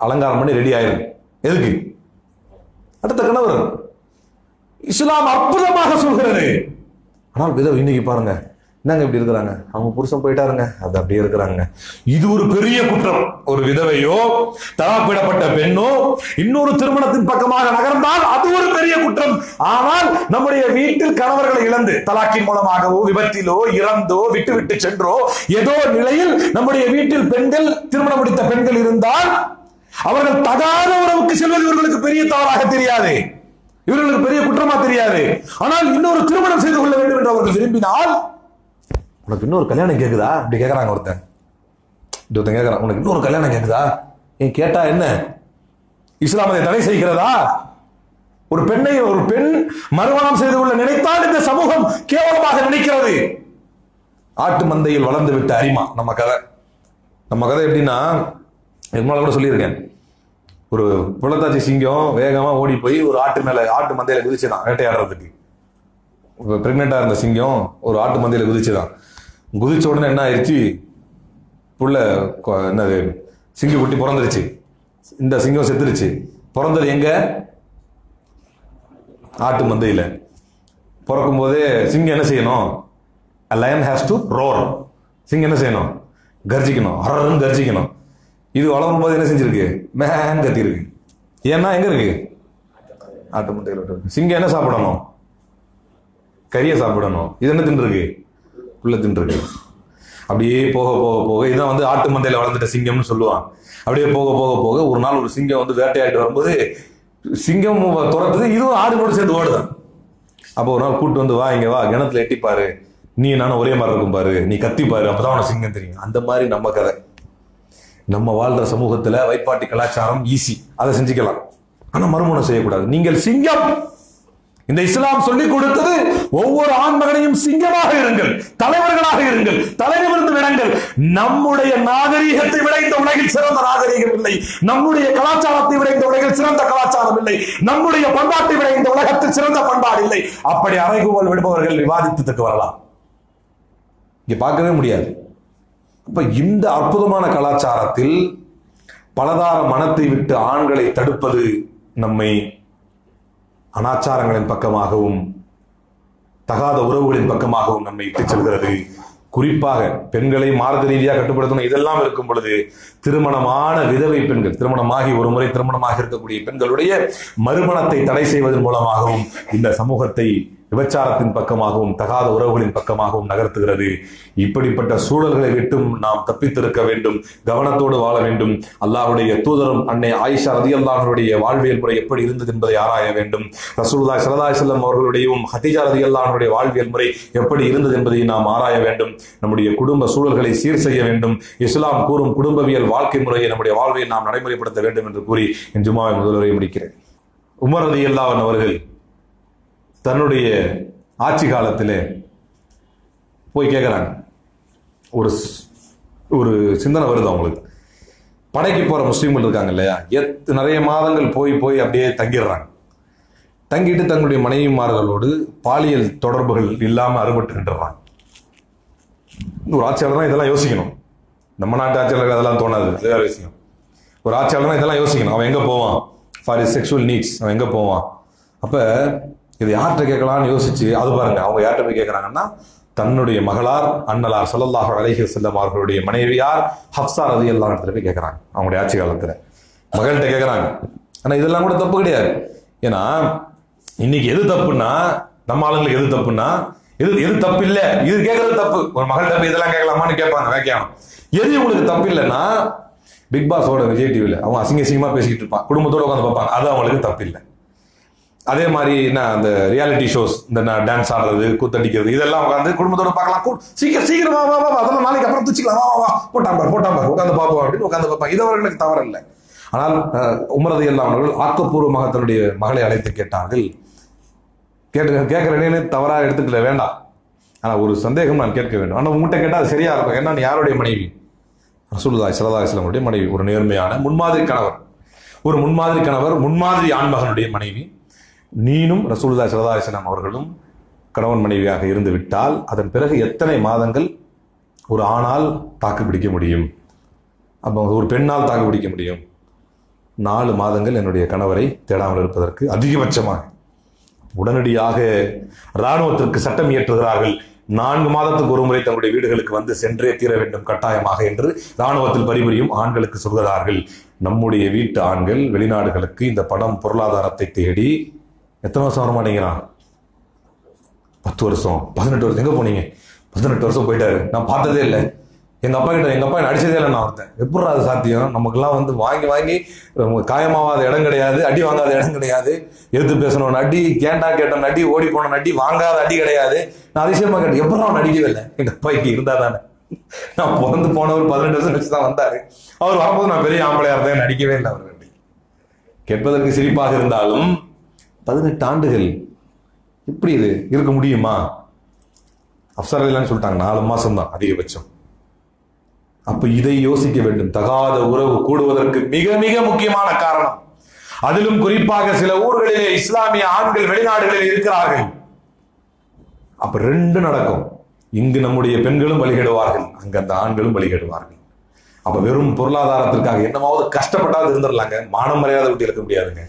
அலங்காரம் பண்ணி ரெடி ஆயிரும். எதுக்கு? அடுத்த கணவர். இஸ்லாம் அற்புதமாக சொல்கிறது. ஆனால் விதவை இன்னைக்கு பாருங்க என்னங்க இப்படி இருக்கிறாங்க, அவங்க புருஷன் போயிட்டாருங்க, அது அப்படியே இருக்கிறாங்க. இது ஒரு பெரிய குற்றம். ஒரு விதவையோ தலாக் விடப்பட்ட பெண்ணோ இன்னொரு திருமணத்தின் பக்கமாக நகர்ந்தால் அது ஒரு பெரிய குற்றம். ஆனால் நம்முடைய வீட்டில் கணவர்களை இழந்து தலாக்கின் மூலமாகவோ விபத்திலோ இறந்தோ விட்டு விட்டு சென்றோ ஏதோ நிலையில் நம்முடைய வீட்டில் பெண்கள், திருமணம் முடித்த பெண்கள் இருந்தால் அவர்கள் தகாத உறவுக்கு செல்வது இவர்களுக்கு பெரிய தவறாக தெரியாது, இவர்களுக்கு பெரிய குற்றமா தெரியாது. ஆனால் இன்னொரு திருமணம் செய்து கொள்ள வேண்டும் என்று அவர்கள் விரும்பினால், உனக்கு இன்னொரு கல்யாணம் கேக்குதா அப்படி கேட்கறாங்க. ஒருத்தன் கேட்கறான், உனக்கு இன்னொரு கல்யாணம் கேக்குதா? ஏன் கேட்டா என்ன? இஸ்லாம் அதை தடை செய்கிறதா? ஒரு பெண்ணை ஒரு பெண் மறுமணம் செய்து கொள்ள நினைத்தால் இந்த சமூகம் கேவலமாக நினைக்கிறது. ஆட்டு மந்தையில் வளர்ந்து விட்ட அரிமா நம்ம கதை. நம்ம கதை எப்படின்னா, இதுமாதிரி கூட சொல்லியிருக்கேன். ஒரு புலத்தாச்சி சிங்கம் வேகமா ஓடி போய் ஒரு ஆட்டு மந்தையில குதிச்சுதான் வேட்டையாடுறதுக்கு. பிரெக்னெண்டா இருந்த சிங்கம் ஒரு ஆட்டு மந்தையில குதிச்சுதான். குதிச்ச உடனே என்ன ஆயிடுச்சு, புள்ள என்னது சிங்கி குட்டி பிறந்துருச்சு. இந்த சிங்கம் செத்துருச்சு. பிறந்தது எங்க? ஆட்டு மந்தையில. பிறக்கும் போதே சிங்கம் என்ன செய்யணும்? A lion has to roar. சிங்கம் என்ன செய்யணும்? கர்ஜிக்கணும், ஹரன்னு கர்ஜிக்கணும். இது வளரும் போது என்ன செஞ்சிருக்கு? மேன் கத்தி இருக்கு. ஏன்னா எங்க இருக்கு? ஆட்டு மந்தையில. சிங்கம் என்ன சாப்பிடணும்? கறியை சாப்பிடணும். இது என்ன தின்றுருக்கு? புள்ள தின்றுருக்கு. அப்படியே போக போக போக இதான் வந்து ஆட்டு மந்தையில வளர்ந்துட்ட சிங்கம்னு சொல்லுவான். அப்படியே போக போக போக ஒரு நாள் ஒரு சிங்கம் வந்து வேட்டையாட்டு வரும்போது சிங்கம் துரத்துது, இதுவும் ஆடுகளோடு சேர்ந்து ஓடுதான். அப்போ ஒரு நாள் கூட்டு வந்து, வா இங்க வா, கிணத்துல எட்டிப்பாரு, நீ நானும் ஒரே மாதிரி இருக்கும் பாரு, நீ கத்திப்பாரு, அப்பதான் உனக்கு சிங்கம் தெரியும். அந்த மாதிரி நம்ம கதை. நம்ம வாழ்ற சமூகத்துல வைப்பாட்டி கலாச்சாரம் ஈஸி, அதை செஞ்சுக்கலாம். ஆனா மறுமணம் செய்யக்கூடாது. நீங்கள் சிங்கம். இந்த இஸ்லாம் சொல்லிக் கொடுத்தது ஒவ்வொரு ஆண் மகனையும் சிங்கமாக இருங்கள், தலைவர்களாக இருங்கள், தலைநிமிர்ந்து விடுங்கள். நம்முடைய நாகரீகத்தை விட இந்த உலகில் சிறந்த நாகரீகம் இல்லை, நம்முடைய கலாச்சாரத்தை விட இந்த உலகில் சிறந்த கலாச்சாரம் இல்லை, நம்முடைய பண்பாட்டை விட இந்த உலகத்தில் சிறந்த பண்பாடு இல்லை. அப்படி அறைகூவல் விடுபவர்கள் விவாதித்ததுக்கு வரலாம், இங்க பார்க்கவே முடியாது. அப்ப இந்த அற்புதமான கலாச்சாரத்தில் பலதார மனத்தை விட்டு ஆண்களை தடுப்பது நம்மை அனாச்சாரங்களின் பக்கமாகவும் தகாத உறவுகளின் பக்கமாகவும் நம்மை இட்டுச் செல்கிறது. குறிப்பாக பெண்களை மார்க்க ரீதியாக கட்டுப்படுத்தணும். இதெல்லாம் இருக்கும் பொழுது திருமணமான விதவை பெண்கள், திருமணமாகி ஒரு முறை திருமணமாக இருக்கக்கூடிய பெண்களுடைய மறுமணத்தை தடை செய்வதன் மூலமாகவும் இந்த சமூகத்தை விபச்சாரத்தின் பக்கமாகவும் தகாத உறவுகளின் பக்கமாகவும் நகர்த்துகிறது. இப்படிப்பட்ட சூழல்களை விட்டும் நாம் தப்பித்திருக்க வேண்டும், கவனத்தோடு வாழ வேண்டும். அல்லாஹ்வுடைய தூதரும் அன்னை ஆயிஷா ரலியல்லாஹு அன்ஹுடைய வாழ்வியல் முறை எப்படி இருந்தது என்பதை ஆராய வேண்டும். ரசூலுல்லாஹி ஸல்லல்லாஹு அலைஹி வஸல்லம் அவர்களுடையும் ஹதீஜா ரலியல்லாஹு அன்ஹுடைய வாழ்வியல் முறை எப்படி இருந்தது என்பதை நாம் ஆராய வேண்டும். நம்முடைய குடும்ப சூழல்களை சீர் செய்ய வேண்டும். இஸ்லாம் கூறும் குடும்பவியல் வாழ்க்கை முறையை நம்முடைய வாழ்வில் நாம் நடைமுறைப்படுத்த வேண்டும் என்று கூறி என் ஜும்மாவை முதல்வரை முடிக்கிறேன். உமர் ரலியல்லாஹு அன்ஹு அவர்கள் தன்னுடைய ஆட்சி காலத்திலே போய் கேட்குறாங்க. ஒரு சிந்தனை வருது அவங்களுக்கு. படைக்கு போற முஸ்லீம்கள் இருக்காங்க இல்லையா, நிறைய மாதங்கள் போய் அப்படியே தங்கிடுறாங்க. தங்கிட்டு தங்களுடைய மனைவிமார்களோடு பாலியல் தொடர்புகள் இல்லாம அறுபட்டுகின்றாங்க. ஒரு ஆட்சியாளர் இதெல்லாம் யோசிக்கணும். நம்ம நாட்டு ஆட்சியாளர்கள் அதெல்லாம் தோணாது, அது வேற விஷயம். ஒரு ஆட்சியாளர் இதெல்லாம் யோசிக்கணும். அவன் எங்க போவான்? ஃபார் இஸ் செக்ஷுவல் நீட்ஸ் அவன் எங்க போவான்? அப்ப இது யார்கிட்ட கேட்கலாம்னு யோசிச்சு, அது பாருங்க அவங்க யார்கிட்ட போய் கேட்கறாங்கன்னா, தன்னுடைய மகளார் அண்ணலார் ஸல்லல்லாஹு அலைஹி வஸல்லம் அவர்களுடைய மனைவியார் ஹப்ஸா ரலியல்லாஹு அன்ஹா போய் கேட்கறாங்க. அவங்களுடைய ஆட்சி காலத்துல மகள்கிட்ட கேட்கறாங்க. ஆனா இதெல்லாம் கூட தப்பு கிடையாது. ஏன்னா இன்னைக்கு எது தப்புன்னா, நம்ம ஆளுங்களுக்கு எது தப்புன்னா, எது தப்பு இல்ல, இது கேட்கறது தப்பு. ஒரு மகள்கிட்ட போய் இதெல்லாம் கேட்கலாமான்னு கேட்பாங்க வேக்கையானம். எது உங்களுக்கு தப்பு இல்லைன்னா, பிக் பாஸோட விஜய் டிவில அவன் அசிங்கமா பேசிக்கிட்டு இருப்பான், குடும்பத்தோட உட்காந்து பார்ப்பாங்க, அது அவங்களுக்கு தப்பு இல்லை. அதே மாதிரி என்ன அந்த ரியாலிட்டி ஷோஸ், இந்த டான்ஸ் ஆடுறது, கூத்தடிக்கிறது, இதெல்லாம் உட்காந்து குடும்பத்தோட பார்க்கலாம். சீக்கிரம் சீக்கிரம் வா வா வா, அதெல்லாம் நாளைக்கு அப்புறம் தூச்சிக்கலாம், வா வா போட்டாம்பார் உட்காந்து பார்ப்போம் அப்படின்னு உட்காந்து பார்ப்பாங்க. இது அவர்களுக்கு தவறில்லை. ஆனால் உமர் ரலியல்லாஹு அன்ஹு அவர்கள் ஆக்கப்பூர்வமாக தன்னுடைய மகளை அழைத்து கேட்டார்கள். கேட்கிறேன்னு தவறாக எடுத்துக்கல, வேண்டாம். ஆனால் ஒரு சந்தேகம் நான் கேட்க வேண்டும். ஆனால் உங்கள்கிட்ட கேட்டால் அது சரியா இருக்கும். ஏன்னா யாருடைய மனைவி? ரசூலுல்லாஹி ஸல்லல்லாஹு அலைஹி வஸல்லம் மனைவி. ஒரு நேர்மையான முன்மாதிரி கணவர், ஒரு முன்மாதிரி கணவர், முன்மாதிரி ஆண்மகனுடைய மனைவி. நீனும் ரசூலுல்லாஹி ஸல்லல்லாஹு அலைஹி வஸல்லம் அவர்களும் கணவன் மனைவியாக இருந்து விட்டால் அதன் பிறகு எத்தனை மாதங்கள் ஒரு ஆணால் தாக்கு பிடிக்க முடியும்? அப்போ ஒரு பெண்ணால் தாக்கு பிடிக்க முடியும்? 4 மாதங்கள் என்னுடைய கணவரை தேடாமல் இருப்பதற்கு அதிகபட்சமாக. உடனடியாக இராணுவத்திற்கு சட்டம் இயற்றுகிறார்கள். 4 மாதத்துக்கு ஒரு முறை தங்களுடைய வீடுகளுக்கு வந்து சென்றே தீர வேண்டும் கட்டாயமாக என்று இராணுவத்தில் பணிபுரியும் ஆண்களுக்கு சொல்கிறார்கள். நம்முடைய வீட்டு ஆண்கள் வெளிநாடுகளுக்கு இந்த பணம் பொருளாதாரத்தை தேடி எத்தனை வருஷம் வர மாட்டேங்கிறான்? 10 வருஷம், 18 வருஷம். எங்க போனீங்க? 18 வருஷம் போயிட்டாரு. நான் பார்த்ததே இல்லை. எங்க அப்பா என்ன அடிச்சதே இல்லை. நான் ஒருத்தன். எப்படா அது சாத்தியம்? நமக்கெல்லாம் வந்து வாங்கி வாங்கி காயமாவாத இடம் கிடையாது, அடி வாங்காத இடம் கிடையாது. எதிர்த்து பேசணும் அடி, கேட்டோம் அடி, ஓடி போன அடி, வாங்காத அடி கிடையாது. நான் அதிசயமா கேட்டேன், எப்படா அவன் நடிக்கவே இல்லை? எங்க அப்பா இங்கே இருந்தா தானே. நான் பிறந்து போனவர் 18 வருஷம் வச்சுதான் வந்தாரு. அவர் வரும்போது நான் பெரிய ஆம்பளையா இருந்தேன், நடிக்கவே இல்லை. அவர் கேட்பதற்கு சிரிப்பாக இருந்தாலும் 18 ஆண்டுகள் இப்படி இது இருக்க முடியுமா? அப்சர் இல்லைன்னு சொல்லிட்டாங்க. 4 மாசம் தான் அதிகபட்சம். அப்ப இதை யோசிக்க வேண்டும். தகாத உறவு கூடுவதற்கு மிக மிக முக்கியமான காரணம், அதிலும் குறிப்பாக சில ஊர்களிலே இஸ்லாமிய ஆண்கள் வெளிநாடுகளில் இருக்கிறார்கள். அப்ப 2 நடக்கும். இங்கு நம்முடைய பெண்களும் வழிகெடுவார்கள், அங்க அந்த ஆண்களும் வழிகெடுவார்கள். அப்ப வெறும் பொருளாதாரத்திற்காக என்னமாவது கஷ்டப்பட்டாவது இருந்துடலாங்க, மானம் மரியாதை விட்டு இருக்க முடியாதுங்க.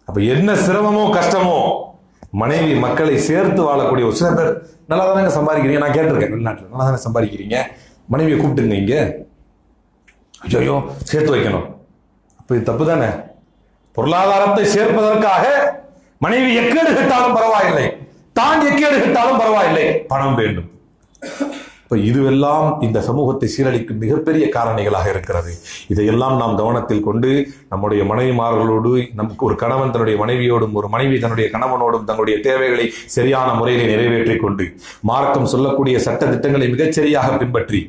அப்ப என்ன சிரமமோ கஷ்டமோ, மனைவி மக்களை சேர்த்து வாழக்கூடிய ஒரு சில பேர் நல்லா தானே சம்பாதிக்கிறீங்க. நான் கேட்டிருக்கேன், வெளிநாட்டில் நல்லா தானே சம்பாதிக்கிறீங்க, மனைவியை கூப்பிட்டுங்க இங்க. ஐயோ சேர்த்து வைக்கணும். அப்ப இது தப்பு தானே. பொருளாதாரத்தை சேர்ப்பதற்காக மனைவி எக்கேடு கட்டாலும் பரவாயில்லை, தான் எக்கேடு கட்டாலும் பரவாயில்லை, பணம் வேண்டும். இப்ப இதுவெல்லாம் இந்த சமூகத்தை சீரழிக்கும் மிகப்பெரிய காரணிகளாக இருக்கிறது. இதையெல்லாம் நாம் கவனத்தில் கொண்டு நம்முடைய மனைவிமார்களோடு, நமக்கு ஒரு கணவன் தன்னுடைய மனைவியோடும், ஒரு மனைவி தன்னுடைய கணவனோடும் தங்களுடைய தேவைகளை சரியான முறையிலே நிறைவேற்றிக் கொண்டு, மார்க்கம் சொல்லக்கூடிய சட்ட திட்டங்களை மிகச்சரியாக பின்பற்றி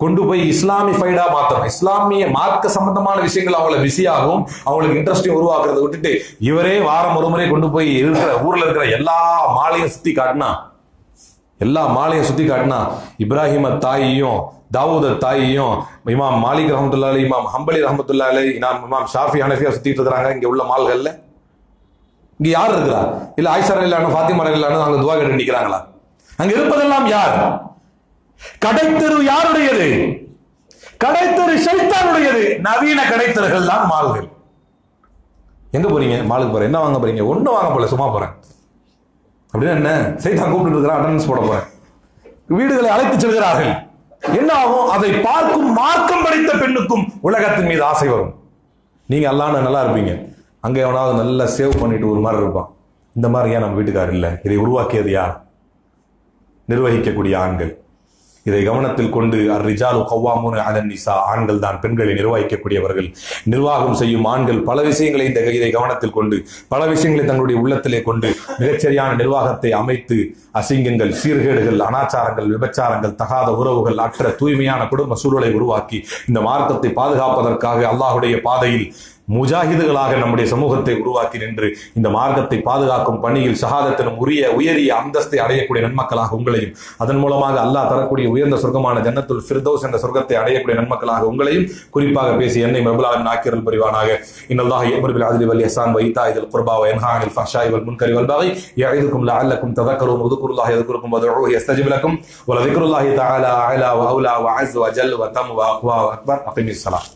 கொண்டு போய் இஸ்லாமிஃபைடா மாத்தணும். இஸ்லாமிய மார்க்க சம்பந்தமான விஷயங்கள் அவங்களை பிஸியாகவும் அவங்களுக்கு இன்ட்ரெஸ்டையும் உருவாக்குறதை விட்டுட்டு இவரே வாரம் ஒரு முறை கொண்டு போய் இருக்கிற ஊர்ல இருக்கிற எல்லா மாலையும் சுத்தி காட்டினா இப்ராஹிம தாயையும் தாவூத தாயையும் இமாம் மாலிக் ரஹமத்துல்லாஹி, இமாம் ஹம்பலி ரஹமத்துல்லாஹி, இமாம் ஷாஃபி ஹனஃபியா சுத்திட்டு இருக்கிறாங்க. இங்க உள்ள மால்கள்ல இங்க யார் இருக்கிறா? இல்ல ஆயிஷா ரலியல்லாஹு ஃபாத்திமா ரலியல்லாஹு அங்க துஆ கேட்டு நிக்கிறாங்களா? அங்க இருப்பதெல்லாம் யார்? கடைத்தெரு யாருடையது? கடைத்தெரு ஷைத்தானுடையது. நவீன கடைத்தெருகள் தான் மால்கள். எங்க போறீங்க? மாலுக்கு போறேன். என்ன வாங்க போறீங்க? ஒன்னும் வாங்க போல, சும்மா போறேன். அப்படின்னா என்ன? சைத்தான் கூப்பிட்டு இருக்கிறான், அட்டெண்டன்ஸ் போட போறேன். வீடுகளை அழைத்து செல்கிறார்கள். என்ன ஆகும்? அதை பார்க்கும் மார்க்கம் படித்த பெண்ணுக்கும் உலகத்தின் மீது ஆசை வரும். நீங்க அல்லாஹ்னா நல்லா இருப்பீங்க, அங்க எவனாவது நல்லா சேவ் பண்ணிட்டு ஒரு மாதிரி இருப்பான். இந்த மாதிரி ஏன் நம்ம வீட்டுக்காரர் இல்லை? இதை உருவாக்கியது யார்? நிர்வகிக்கக்கூடிய ஆண்கள். இதை கவனத்தில் கொண்டு அர்ரிஜாலு கவ்வாமூன அலன் நிசா, ஆண்கள் தான் பெண்களை நிர்வகிக்கக்கூடியவர்கள். நிர்வாகம் செய்யும் ஆண்கள் பல விஷயங்களை இதை கவனத்தில் கொண்டு, பல விஷயங்களை தங்களுடைய உள்ளத்திலே கொண்டு மிகச்சரியான நிர்வாகத்தை அமைத்து அசிங்கங்கள், சீர்கேடுகள், அனாச்சாரங்கள், விபச்சாரங்கள், தகாத உறவுகள் அற்ற தூய்மையான குடும்ப சூழலை உருவாக்கி இந்த மார்க்கத்தை பாதுகாப்பதற்காக அல்லாஹுடைய பாதையில் முஜாஹிதுகளாக நம்முடைய சமூகத்தை உருவாக்கி நின்று இந்த மார்க்கத்தை பாதுகாக்கும் பணியில் ஷஹாதத்தினும் உயரிய அந்தஸ்தை அடையக்கூடிய நன்மக்களாக உங்களையும், அதன் மூலமாக அல்லாஹ் தரக்கூடிய உயர்ந்த சொர்க்கமான ஜன்னத்துல் ஃபிர்தௌஸ் என்ற சொர்க்கத்தை அடையக்கூடிய நன்மக்களாக உங்களையும் குறிப்பாக பேசி என்னை ரப்பல் ஆலமீன் ஆக்கியருள் புரிவானாக. இன்னல்லாஹ யஅமுரு பில் அத்லி வல் இஹ்சான் வ ஈதாஇல் குர்பா வ யன்ஹா அனில் ஃபஹ்ஷாஇ வல் முன்கரி வல் பகி யஇதுக்கும் லஅல்லக்கும் ததக்கரூன் வذ்குருல்லாஹ யذ்குருக்கும் வதுஊஹு யஸ்தஜிப் லக்கும் வ லذிக்ருல்லாஹி தஆலா அலா வ அவுலா வ அஸ்ஸ வ ஜல்ல வ தம் வ அக்பர். அக்மிஸ் ஸலாத்.